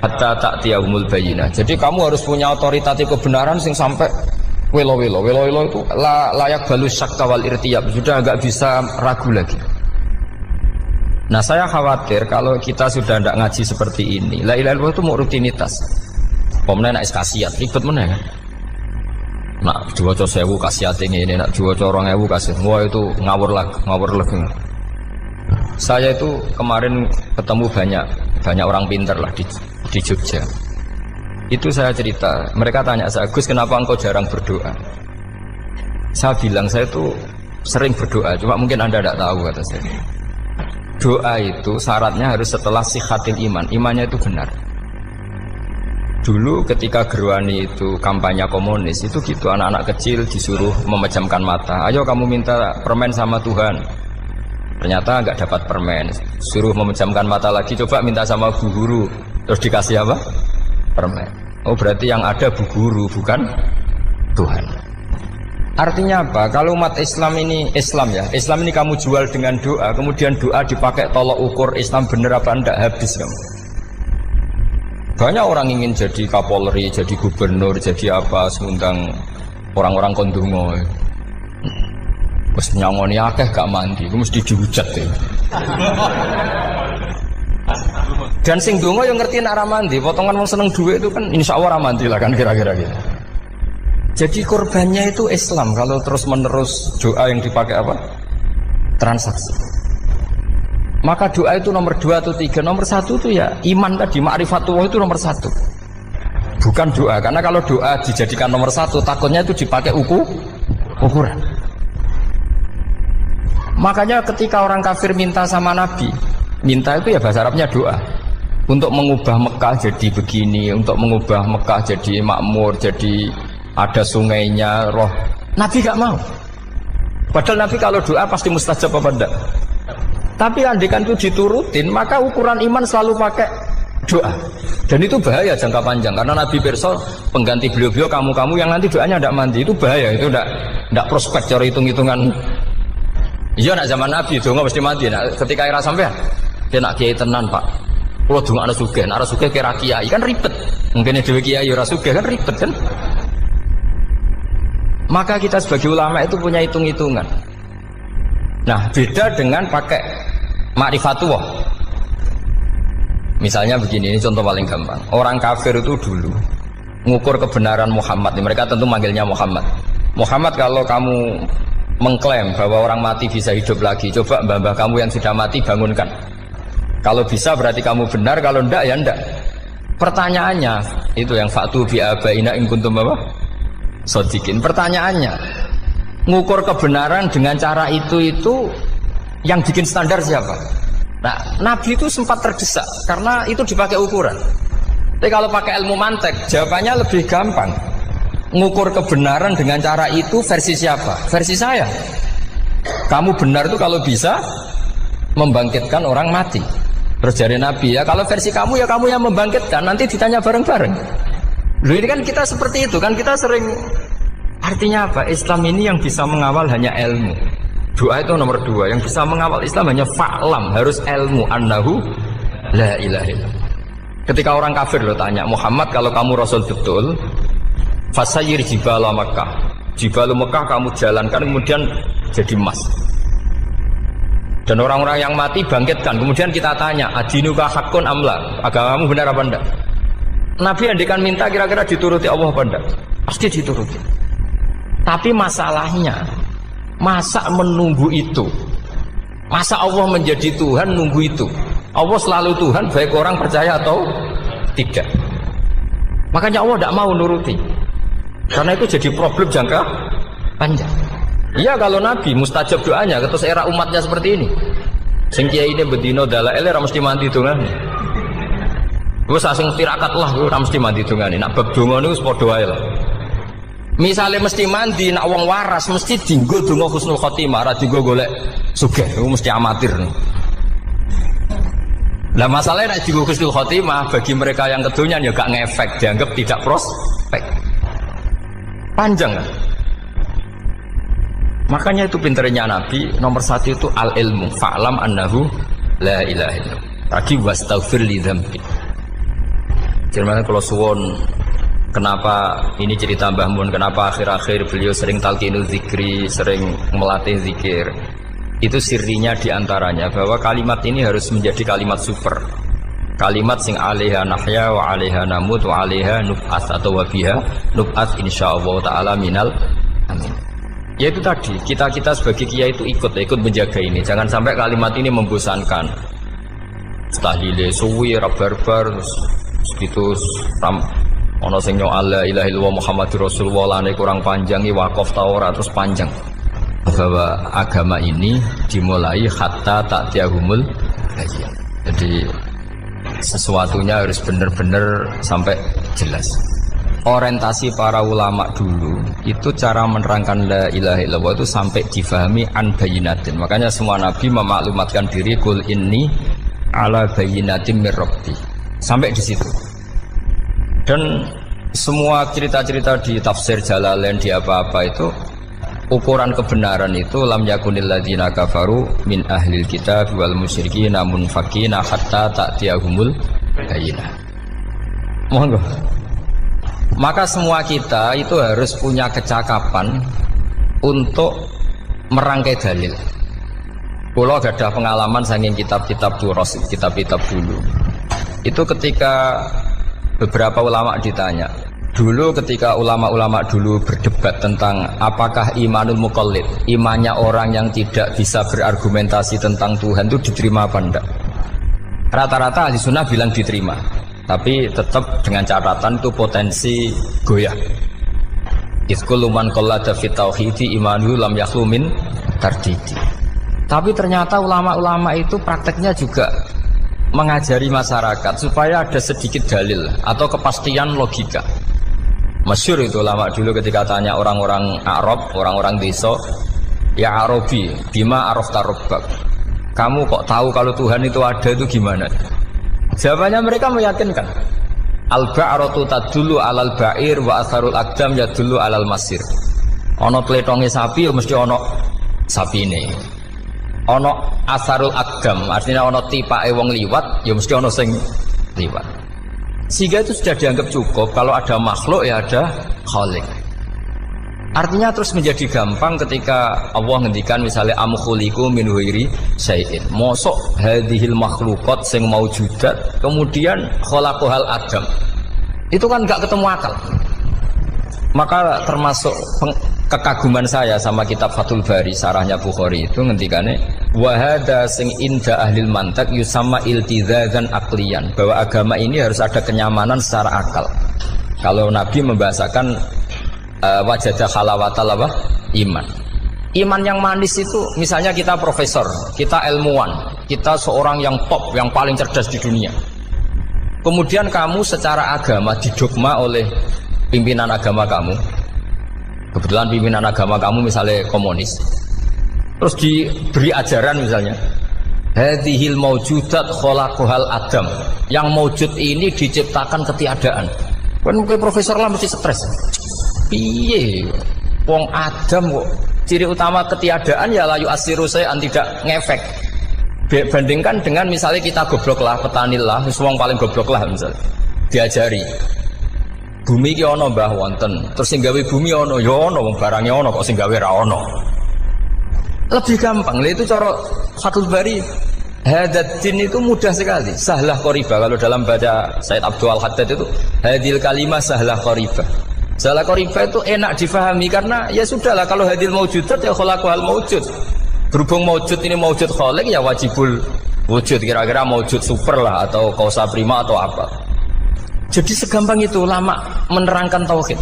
hatta ta'tiyahumul bayyinah. Jadi kamu harus punya otoritatif kebenaran sing sampai welo-welo itu layak balus syakka wal irtiyab, sudah agak bisa ragu lagi. Nah saya khawatir kalau kita sudah tidak ngaji seperti ini, la ilaha illallah itu mau rutinitas. Pomnya nak kasiat, ribet mana kan? Nak diwaca 1000 kasiat ini, nak diwaca 2000 kasiat, wah itu ngawur lagi. Saya itu kemarin ketemu banyak orang pintar lah di Jogja. Itu saya cerita, mereka tanya saya, Gus kenapa engkau jarang berdoa? Saya bilang saya itu sering berdoa, cuma mungkin Anda tidak tahu kata saya. Doa itu syaratnya harus setelah sihatil iman, imannya itu benar. Dulu ketika Gerwani itu kampanye komunis, itu gitu anak-anak kecil disuruh memejamkan mata. Ayo kamu minta permen sama Tuhan. Ternyata nggak dapat permen, suruh memejamkan mata lagi, coba minta sama bu guru, terus dikasih apa? Permen. Oh berarti yang ada bu guru bukan Tuhan. Artinya apa? Kalau umat Islam ini Islam ini kamu jual dengan doa, kemudian doa dipakai tolok ukur Islam bener apa enggak, habis kamu. Banyak orang ingin jadi Kapolri, jadi gubernur, jadi apa, mengundang orang-orang kondungo. Wes nyangoni akeh gak mandi, itu mesti dihujat ya. Dan sing dongo yang ngerti nak mandi, potongan wong seneng duit itu kan insya Allah mandi lah kan kira-kira gitu. Jadi korbannya itu Islam kalau terus menerus doa yang dipakai apa? Transaksi. Maka doa itu nomor 2 atau 3, nomor 1 itu ya iman tadi, ma'rifatullah itu nomor 1. Bukan doa, karena kalau doa dijadikan nomor 1 takutnya itu dipakai ukuran. Makanya ketika orang kafir minta sama Nabi, minta itu ya bahasa Arabnya doa, untuk mengubah Mekah jadi begini, untuk mengubah Mekah jadi makmur, jadi ada sungainya, roh. Nabi gak mau. Padahal Nabi kalau doa pasti mustajab apa enggak? Tapi andikan itu diturutin, maka ukuran iman selalu pakai doa. Dan itu bahaya jangka panjang, karena Nabi pirsa pengganti beliau-beliau kamu-kamu yang nanti doanya tidak mandi, itu bahaya, itu tidak prospek cara hitung-hitungan. Iya nak zaman Nabi donga mesti mati. Nah, ketika era sampean dia nak kiai tenan Pak. Kalau donga ana sugih, ana sugih kira kiai kan ribet. Mungkin dhewe kiai ora sugih kan ribet kan. Maka kita sebagai ulama itu punya hitung-hitungan. Nah, beda dengan pakai ma'rifatullah. Misalnya begini, ini contoh paling gampang. Orang kafir itu dulu mengukur kebenaran Muhammad. Mereka tentu manggilnya Muhammad. Muhammad, kalau kamu mengklaim bahwa orang mati bisa hidup lagi, coba mbah-mbah kamu yang sudah mati bangunkan. Kalau bisa berarti kamu benar, kalau ndak ya ndak. Pertanyaannya itu yang faktu bi abaina in kuntum apa? Shodiqin. Pertanyaannya, ngukur kebenaran dengan cara itu yang bikin standar siapa? Nah, Nabi itu sempat terdesak karena itu dipakai ukuran. Tapi kalau pakai ilmu mantek, jawabannya lebih gampang. Ngukur kebenaran dengan cara itu versi siapa? Versi saya. Kamu benar itu kalau bisa membangkitkan orang mati. Terus dari Nabi, ya kalau versi kamu ya kamu yang membangkitkan, nanti ditanya bareng-bareng. Loh, ini kan kita seperti itu kan, kita sering. Artinya apa? Islam ini yang bisa mengawal hanya ilmu. Doa itu nomor 2, yang bisa mengawal Islam hanya fa'lam, harus ilmu annahu la ilaha illallah. Ketika orang kafir lo tanya, Muhammad kalau kamu Rasul betul, fasayir jibala Makkah, jibalu Mekah kamu jalankan kemudian jadi emas. Dan orang-orang yang mati bangkitkan, kemudian kita tanya, adinuka hakun amla, agamamu benar apa enggak? Nabi andikan minta kira-kira dituruti Allah apa enggak? Pasti dituruti. Tapi masalahnya, masa menunggu itu? Masa Allah menjadi Tuhan nunggu itu? Allah selalu Tuhan baik orang percaya atau tidak. Makanya Allah tidak mau nuruti, karena itu jadi problem jangka panjang. Iya kalau Nabi mustajab doanya, terus era umatnya seperti ini. Sing kiai ini bedino dalail ora mesti mandi dongane. Wis asing tirakat lah ora mesti mandi dongane. Nak bab donga niku wis padha wae lah. Misale mesti mandi, nak wong waras mesti dienggo donga husnul khotimah, ora dienggo golek sugih. Iku mesti amatir. Lah masalahnya nak dienggo husnul khotimah bagi mereka yang kedonyan ya gak ngefek, dianggap tidak prospek. Panjang kan? Makanya itu pinternya Nabi, nomor 1 itu al-ilmu, fa'lam annahu la ilaha illallah. Lagi wastaghfir li dzambi. Jadi kalau suwon, kenapa ini cerita Mbah Mun, kenapa akhir-akhir beliau sering talqinul zikri, sering melatih zikir. Itu sirinya diantaranya bahwa kalimat ini harus menjadi kalimat super. Kalimat sing alaiha nahya wa alaiha namut wa alaiha nub'ats atau wa biha nub'ats insyaallah taala minal amin. Ya itu tadi, kita sebagai kiai itu ikut menjaga ini. Jangan sampai kalimat ini membosankan. Tahlile suwi barbar gitu ono sing nyu'al la ilaha illallah Muhammadur Rasulullah lane kurang panjang wakaf ta ora terus panjang. Bahwa agama ini dimulai hatta ta'tiyahumul bayyinah. Jadi sesuatunya harus benar-benar sampai jelas. Orientasi para ulama dulu itu cara menerangkan la ilaha illallah itu sampai difahami an bayyinatin. Makanya semua nabi memaklumatkan diri kul inni ala bayyinatin mir rabbi. Sampai di situ. Dan semua cerita-cerita di tafsir Jalalain di apa-apa itu ukuran kebenaran itu lam yakunil ladzina kafaru min ahlil kitab wal musyrikin namun faqina hatta ta'tiyahumul bayyinah. Monggo. Maka semua kita itu harus punya kecakapan untuk merangkai dalil. Kalau ada pengalaman saking kitab-kitab duros, kitab-kitab dulu. Itu ketika beberapa ulama ditanya. Dulu ketika ulama-ulama dulu berdebat tentang apakah imanul muqallid, imannya orang yang tidak bisa berargumentasi tentang Tuhan itu diterima apa enggak? Rata-rata ahli sunnah bilang diterima, tapi tetap dengan catatan itu potensi goyah. Iskul man qallada fit tauhidi imanu lam yakhlu min tardidi. Tapi ternyata ulama-ulama itu prakteknya juga mengajari masyarakat supaya ada sedikit dalil atau kepastian logika. Masyhur itu ulama dulu ketika tanya orang-orang Arab, orang-orang desa, ya Arabi, bima arafta rabbak. Kamu kok tahu kalau Tuhan itu ada, itu gimana? Jawabannya mereka meyakinkan. Al-ba'ratu tadullu alal ba'ir wa atharul aqdam yadullu alal masir. Ono tletonge sapi ya mesti ono sapine. Ono atharul aqdam artinya ono tipake wong liwat ya mesti ono sing liwat. Sehingga itu sudah dianggap cukup kalau ada makhluk ya ada khalik. Artinya terus menjadi gampang ketika Allah ngendikan misalnya am khuliqu min ghairi syai'in. Mosok hadhil makhluqat sing maujudat kemudian khalaqahal adam. Itu kan enggak ketemu akal. Maka termasuk kekaguman saya sama kitab Fathul Bari sarahnya Bukhari itu ngendikane wa hadza sing inda ahlil mantak yusamma iltizazan aqliyan, bahwa agama ini harus ada kenyamanan secara akal. Kalau Nabi membahasakan wajadah halawatal apa? Iman. Iman yang manis itu misalnya kita profesor, kita ilmuwan, kita seorang yang top, yang paling cerdas di dunia. Kemudian kamu secara agama didogma oleh pimpinan agama kamu. Kebetulan pimpinan agama kamu misalnya komunis. Terus diberi ajaran misalnya hadhil maujudat khalaqahal adam. Yang maujud ini diciptakan ketiadaan. Kan mungkin profesor lah mesti stres. Piye wong Adam kok ciri utama ketiadaan ya layu asiru saya tidak ngefek. Bandingkan dengan misalnya kita goblok lah, petani lah, wong paling goblok lah misalnya diajari bumi ki ana mbah wonten, terus sing gawe bumi ana ya ana, wong barangnya ana kok sing gawe ra ana. Lebih gampang. Lah itu cara Fathul Bari hadatin itu mudah sekali, sahlah qoriba. Kalau dalam baca Said Abdul Haddad itu hadil kalimah sahlah qoriba. Sahlah qoriba itu enak difahami karena ya sudahlah kalau hadil maujudat ya khalaqahal maujud. Berhubung maujud ini maujud khaliq ya wajibul wujud, kira-kira maujud super lah atau kausa prima atau apa. Jadi segampang itu ulama menerangkan tauhid.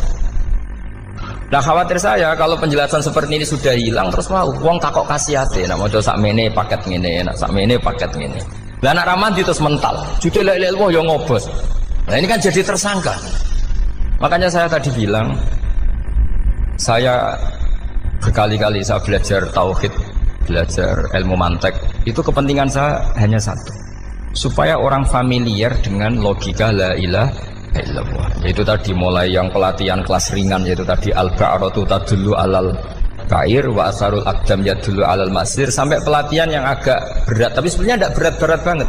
Nah khawatir saya kalau penjelasan seperti ini sudah hilang terus mau wong takok kasihate, nak maca sakmene paket ngene, nak sakmene paket ngene. Lah anak ramadi terus mental. Judul la ilaha illallah yo ngobos. Nah ini kan jadi tersangka. Makanya saya tadi bilang saya berkali-kali saya belajar tauhid, belajar ilmu mantek, itu kepentingan saya hanya satu, supaya orang familiar dengan logika la ilaha illallah. Yaitu tadi mulai yang pelatihan kelas ringan, yaitu tadi al-ba'ratu tadullu alal ba'ir wa asarul aqdam yadullu alal masir, sampai pelatihan yang agak berat, tapi sebenarnya tidak berat-berat banget.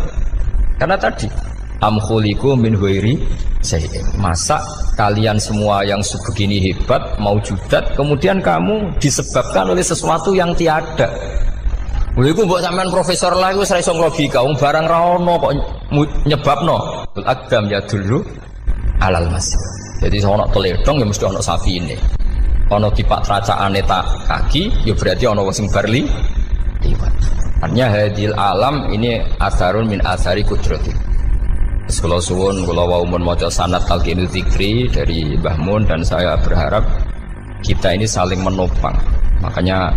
Karena tadi am khuliqu min ghairi syai'in. Masa kalian semua yang sebegini hebat maujudat kemudian kamu disebabkan oleh sesuatu yang tiada. Lha iku mbok sampean profesor lah iku ora iso logika, wong barang ra ono kok nyebabno. Al-aqdam ya dulu alal masir. Jadi ono teledong ya mesti ono sapine. Ono tipak tracakane tak kaki ya berarti ono wong sing barli liwat. Artinya hadil alam ini asarun min asari kudrati. Kalau suwun, kalau wau mun maca sanad talqinul dzikri dari Mbah Mun, dan saya berharap kita ini saling menopang. Makanya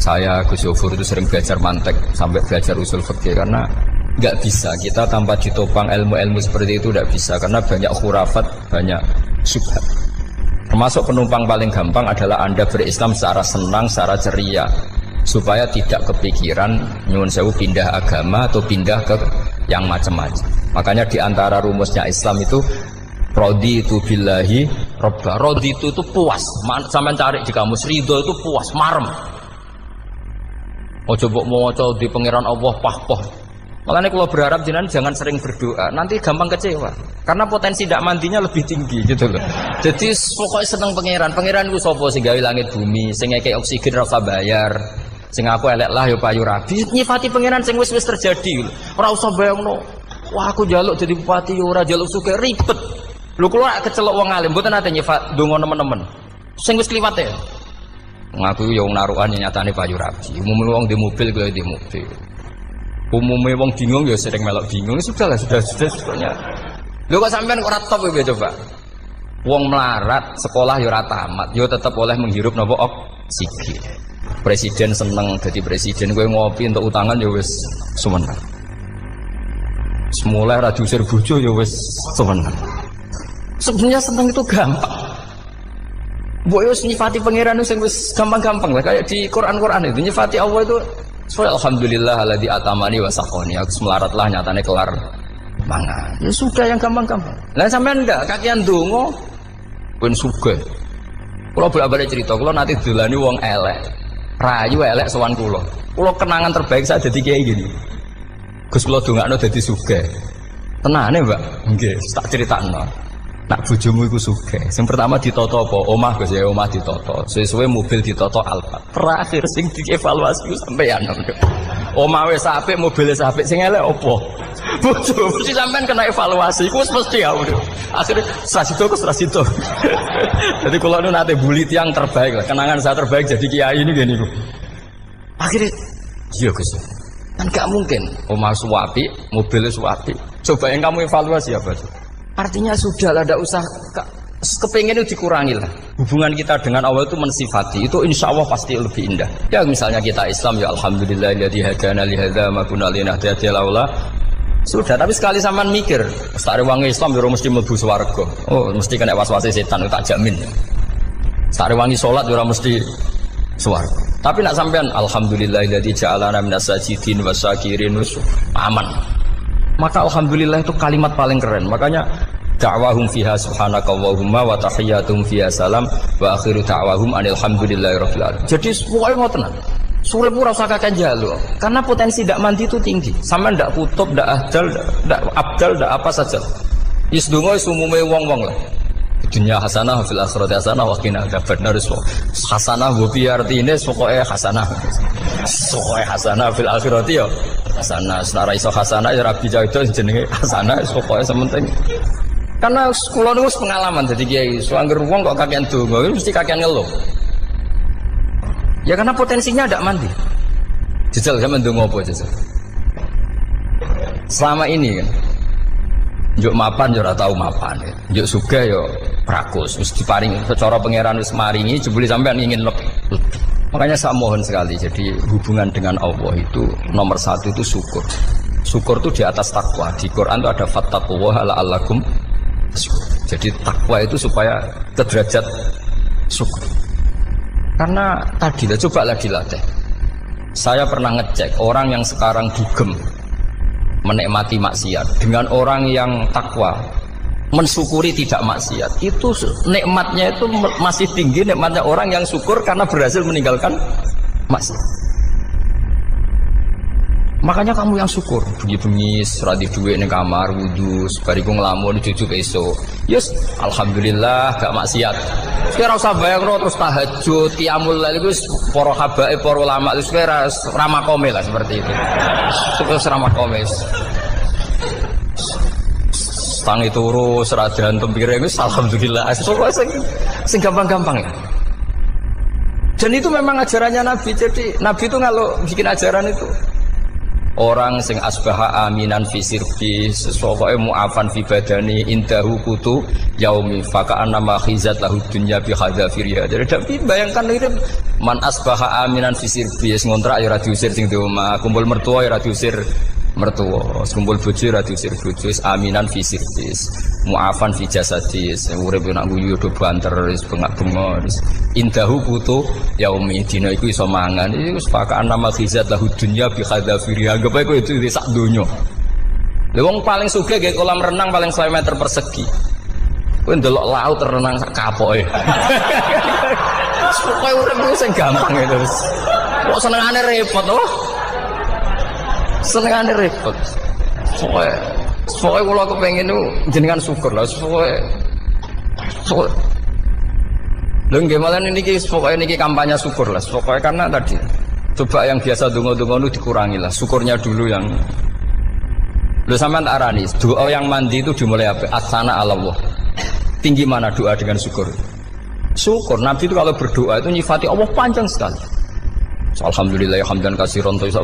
saya Gus Yofur itu sering belajar mantek sampai belajar usul fikih, karena nggak bisa kita tanpa ditopang ilmu-ilmu seperti itu, tidak bisa, karena banyak khurafat, banyak syubhat. Termasuk penumpang paling gampang adalah Anda berislam secara senang, secara ceria, supaya tidak kepikiran nyuwun sewu pindah agama atau pindah ke yang macam-macam. Makanya diantara rumusnya Islam itu raditu billahi robba. Raditu itu puas. Sampai cari di kamus, ridho itu puas, marem. Ojo mbok maca di pangeran Allah pah-pah. Makanya kalau berharap jenengan jangan sering berdoa, nanti gampang kecewa. Karena potensi tidak mandinya lebih tinggi gitu loh. Jadi pokoknya seneng pangeran. Pangeran ku sapa sing gawe langit bumi, sing ngekek oksigen ora usah bayar. Sing aku elek lah ya payu rabi. Nyifati pangeran sing wis terjadi. Ora usah bayangno. Wah aku njaluk jadi bupati ora njaluk sugih ribet. Lho kula kecelok wong alim mboten ate nyifat donga nemen-nemen. Sing wis kliwat ya. Ngaku ya wong narukan nyatane payu rabi. Umume wong di mobil kaya di mobil. Umumnya wong bingung ya sering melok bingung, sudah sebetulnya. Lho kok sampean ora top ya coba. Wong melarat sekolah ya ora tamat, ya tetep oleh menghirup napa oksigen. Presiden seneng jadi presiden, kowe ngopi untuk utangan ya wis semeneng. Semula ra diusir bojo ya wis semeneng. Sebenarnya seneng itu gampang. Mbok yo nyifati pangeran sing wis gampang-gampang lah kayak di Quran itu nyifati Allah itu alhamdulillah alladzi atamani wa saqani. Aku melaratlah nyatane kelar mangan. Ya sudah yang gampang-gampang. Lah sampean ndak kakean donga ben sugih. Kula bolak-balik cerita, kula nanti dolani wong elek. Rayu elek sowan kula. Kula kenangan terbaik saya dadi kiai gini. Gus kula dongakno dadi sugih. Tenane, Mbak. Nggih, tak critakno. Nak bojomu iku sugih. Sing pertama ditoto apa? Omah Gus ya, omah ditoto. Suwe-suwe mobil ditoto Alphard. Terakhir sing dievaluasi sampeyan. Omah wis apik, mobil wis apik, sing elek apa? Bojo mesti sampean kena evaluasi. Iku wis mesti ya. Akhire Srasito. Jadi kula nu nate bully tiyang terbaik lah. Kenangan saya terbaik jadi kiai ini gini niku. Akhirnya iya Gus. Kan gak mungkin omah suwapi, mobil suwapi. Coba yang kamu evaluasi apa tuh? Artinya sudah lah, tidak usah kepengen itu dikurangi lah. Hubungan kita dengan Allah itu mensifati, itu insya Allah pasti lebih indah. Ya misalnya kita Islam, ya alhamdulillahilladzi hadana li hadza ma kunna linahtadiya laula. Sudah, tapi sekali sampean mikir, sare wong Islam yo mesti mlebu swarga. Oh, mesti kena was-wase setan, tak jamin. Sare wangi salat yo mesti swarga. Tapi nak sampean alhamdulillahilladzi ja'alana minas sajidin wasyakirin aman. Maka alhamdulillah itu kalimat paling keren. Makanya da'wahum fiha subhanakallahumma wa tahiyyatuhum fiha salam wa akhiru da'wahum alhamdulillahirabbil alamin. Jadi pokoke ngoten. Sore ora usah kakek njaluk. Karena potensi ndak mandi itu tinggi. Sampean ndak kutub, ndak abdal, ndak apa saja. Is donga is umume wong-wong lah. Dunia hasanah fil akhirati hasanah wa qina adzabannar. Hasanah mbok piye artine pokoke hasanah. Pokoke hasanah fil akhirati ya hasanah. Senara iso hasanah ya rabi itu jenenge hasanah pokoke sementing. Karena kula niku pengalaman dadi kiai. Suangger wong kok kakean donga mesti kakean ngeluh. Ya karena potensinya ndak mandi. Jajal sampean ndonga apa jajal? Selama ini kan njuk mapan yo ora tau mapan. Njuk sugih yo prakus, wis diparingi secara pangeran wis maringi jebule sampean ingin lebih. Makanya saya mohon sekali, jadi hubungan dengan Allah itu nomor satu itu syukur. Syukur itu di atas takwa. Di Quran itu ada fattaqullaha la'allakum syukur. Jadi takwa itu supaya ke derajat syukur. Karena tadi lah, cobalah dilatih. Saya pernah ngecek orang yang sekarang dugem menikmati maksiat dengan orang yang takwa mensyukuri tidak maksiat, itu nikmatnya itu masih tinggi nikmatnya orang yang syukur karena berhasil meninggalkan maksiat. Makanya kamu yang syukur, bengi-bengi seradi duit ning kamar wudu, bariku ngelamun cucu esuk. Yes, alhamdulillah gak maksiat. Kira usah bayangno terus tahajud, qiyamul lail iku para habaib, para ulama wis ramakome lah seperti itu. Terus ramakome. Tangi turu seradan tempire wis alhamdulillah. Sing gampang-gampang ya. Dan itu memang ajarannya Nabi. Jadi Nabi itu kalau bikin ajaran itu orang sing asbaha aminan fi sirbi sesuatu mu'afan fi badani indahu kutu yaumi faka'an nama khizat lahu dunya bi hadzafiriha. Jadi bayangkan ini man asbaha aminan fi sirbi ngontrak ya ora diusir sing di omah, kumpul mertua ya ora diusir mertua, kumpul bojo ora diusir bojo, aminan fi sirbi mu'afan fi jasadis urip nak guyu do banter wis bengak-bengok indahu kutu yaumi dina iku iso mangan iku faka'an nama khizat lahu dunya bi hadzafiriha. Anggap ae itu di sak donya. Lha wong paling sugih nggih kolam renang paling 1 meter persegi. Kowe ndelok laut renang sak kapoke. Pokoke urip ku sing gampang itu wis. Kok senengane repot oh. Senengane repot. Pokoknya kalau kepengen itu jenengan syukur lah. Pokoknya lho nggih malah niki pokoknya niki kampanye syukur lah. Pokoknya karena tadi coba yang biasa donga-donga itu dikurangi lah. Syukurnya dulu yang lho sampean tak arani, doa yang mandi itu dimulai apa? Asana Allah. Tinggi mana doa dengan syukur? Syukur. Nabi itu kalau berdoa itu nyifati Allah panjang sekali. Alhamdulillah hamdan katsiran terus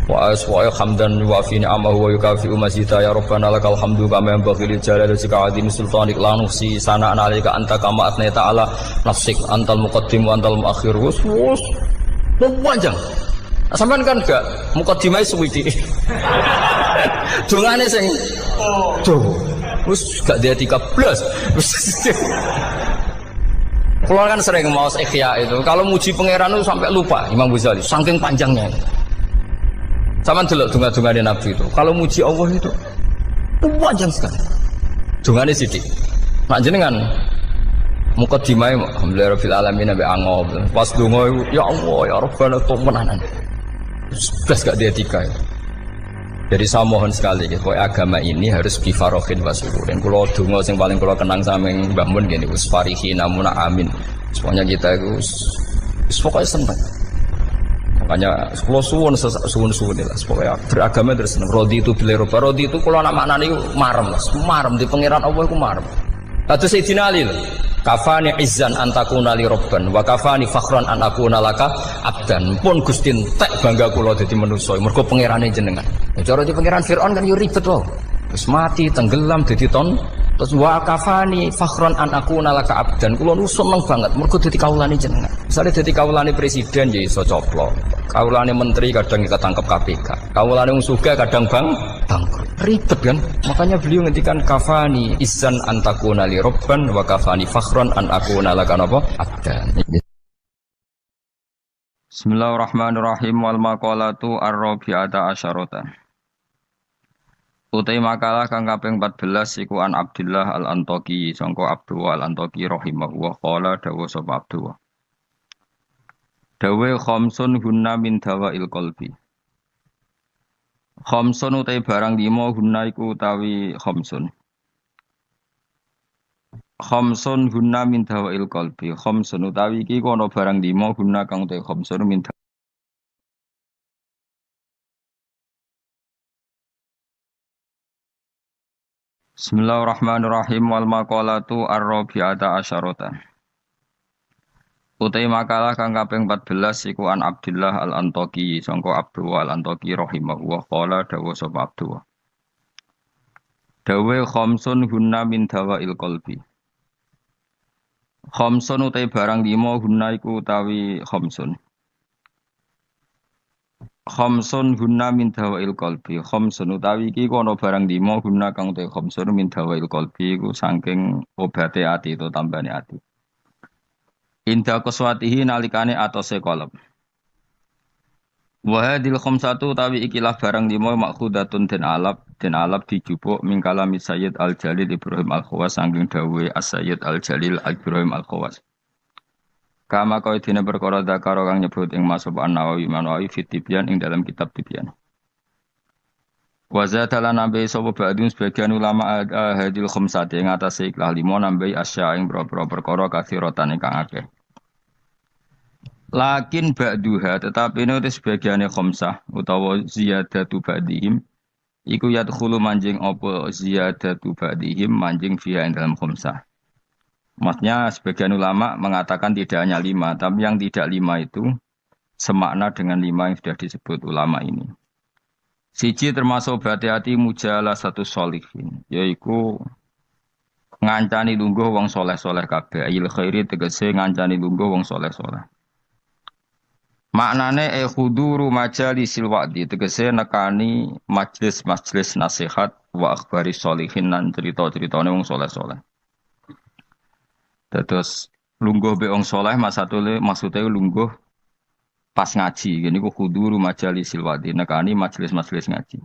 wa hamdan yuwafi ni'amahu wa yukafi'u mazida ya rabbana lakal hamdu kama yanbaghi lil jalali wajhika azim sultanik la nuhsi sana'an 'alaika anta kama athnayta 'ala nafsik antal muqaddim wa antal muakhir wus panjang. Sampean kan gak muqaddimah suwiti. Dongane sing wis gak dia 13. Kalau kan sering mau ikhya itu, kalau muji pangeran itu sampai lupa Imam Ghazali, saking panjangnya. Sama delok donga-dongane Nabi itu. Kalau muji Allah itu panjang sekali. Dongane sithik. Nak jenengan mukadimah alhamdulillah rabbil alamin nabi angob. Pas donga ya Allah ya Rabbana temenanan. Blas gak dia tiga. Jadi saya mohon sekali gitu, agama ini harus bifarohin wasukurin. Kalau dungo yang paling kalau kenang sama Mbah Mun gini, usfarihi namuna amin. Semuanya kita itu, pokoknya senang. Makanya kalau suwun lah, pokoknya beragama terus senang. Rodi itu beli roba, rodi itu kalau nama anak itu marem lah, marem di pangeran Allah itu marem. Lalu Sayyidina Ali lah. Kafani izzan antakuna li robban wa kafani fakhran an akuna laka abdan pun Gusti entek bangga kula dadi manusa mergo pangerane jenengan. Cara di pangeran Firaun kan yo ribet wae. Terus mati tenggelam dadi ton terus wa kafani fakhran an akuna laka abdan kula nu seneng banget mergo dadi kawulane jenengan. Misale dadi kawulane presiden ya iso coplok. Kawulane menteri kadang ketangkep KPK. Kawulane wong sugih kadang bangkrut. Ribet kan? Makanya beliau ngendikan kafani izzan antakuna li robban wa kafani fakhran an akuna laka napa abdan. Bismillahirrahmanirrahim wal maqalatu ar-rabi'ata asyarata. Utai makalah kang kaping 14 iku an Abdullah al-Antaqi sangka Abdullah al-Antaqi rahimahullah qala dawu sapa Abdullah. Dawe khamsun hunna min dawail qalbi. Khamsun utai barang 5 hunna iku utawi khamsun. Khamsun hunna min dawail qalbi. Khamsun utawi iki kono barang 5 hunna kang utai khamsun min Bismillahirrahmanirrahim wal maqalatu ar-rabi'ata asyarata. Utai makalah kang kaping 14 iku an Abdullah al-Antaqi sangka Abdullah al-Antaqi rahimahullah qala dawu sapa Abdullah. Dawe khamsun hunna min dawail qalbi. Khamsun utai barang 5 hunna iku utawi khamsun. Khamsun hunna min dawail qalbi. Khamsun utawi iki kono barang 5 hunna kang utai khamsun min dawail qalbi iku saking obate ati itu tambane ati. Inda qaswatihi nalikane atose kolom. Wa hadil khamsatu utawi ikilah barang 5 makhudatun den alap dijupuk min kalami Sayyid Al-Jalil Ibrahim Al-Khawas saking dawuhe As-Sayyid Al-Jalil Ibrahim Al-Khawas. Kama kaya dene perkara zakaro kang nyebut ing Masab An-Nawawi fi Tibyan ing dalam kitab Tibyan. Wa zatalan nambe sapa ba'dun sebagian ulama hadil khamsati ing atase ikilah 5 nambe asya ing boro-boro perkara kathiratan kang akeh. Lakin ba'duha tetapi ini sebagiannya khamsah utawa ziyadatu ba'dihim iku yadkhulu manjing apa ziyadatu ba'dihim manjing fiha dalam khamsah. Maksudnya sebagian ulama mengatakan tidak hanya 5 tapi yang tidak 5 itu semakna dengan 5 yang sudah disebut ulama ini. Siji termasuk berhati-hati mujalah satu sholihin yaiku ngancani lungguh wong soleh-soleh kabeh ayil khairi tegese ngancani lungguh wong soleh-soleh. Maknane khuduru majalisil wa'di tegese nekani majlis-majlis nasihat wa akhbari sholihin lan cerita-ceritane wong saleh-saleh. Terus lungguh be wong saleh maksude lungguh pas ngaji. Ngene iku khuduru majalisil wa'di nekani majlis-majlis ngaji.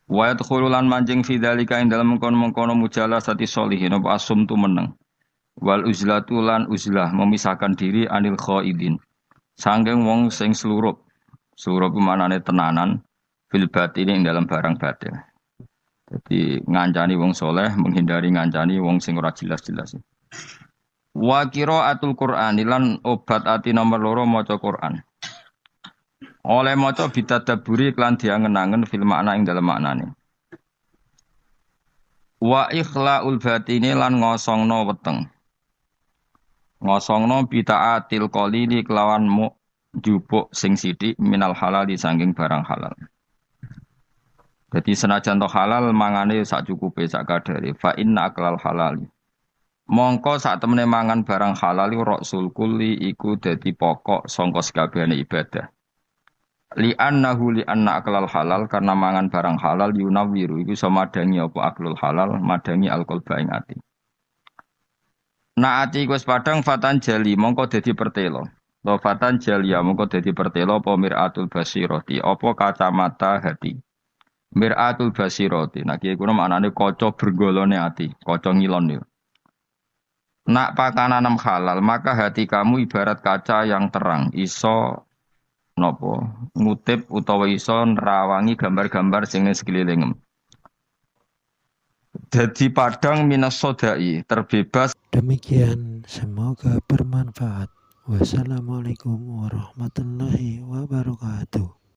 Wa yadkhulu lan manjing fi dzalika ing dalem mengkono-mengkono mujalasati sholihin apa asum tu meneng. Wal uzlatu lan uzlah memisahkan diri anil khaidin. Sangking wong sing slurup Surup manane tenanan fil batini ing dalam barang batin. Jadi ngancani wong soleh, menghindari ngancani wong sing ora jelas-jelas. Wa qiraatul Qur'an lan obat ati nomor loro maca Qur'an. Oleh maca bitadaburi klan diangen-angen fil makna ing dalam maknane. Wa ikhlaul batini lan ngosongno weteng. Ngosongno bitaatil qalili kelawan jupuk sing sithik minal halal disangking barang halal. Jadi senajan to halal mangane sak cukupe sak kadare fa inna aklal halal. Mongko sak temene mangan barang halal rasul kulli iku dadi pokok sangka sakabehane ibadah. Li annahu li anna aklal halal karena mangan barang halal yunawiru iku iso madangi apa aklul halal madangi alqalba ing ati. Naati iku wis padhang fatan jali mongko dadi pertelo. Lo fatan jalia mongko dadi pertelo apa miratul basirati apa kacamata hati. Miratul basirati. Nah kiye kuwi maknane kaca bergolone ati, kaca ngilon yo. Nak pakanan halal maka hati kamu ibarat kaca yang terang, iso nopo ngutip utawa iso nerawangi gambar-gambar sing ning sekelilingem. Dadi padang minas sodai terbebas. Demikian, semoga bermanfaat. Wassalamualaikum warahmatullahi wabarakatuh.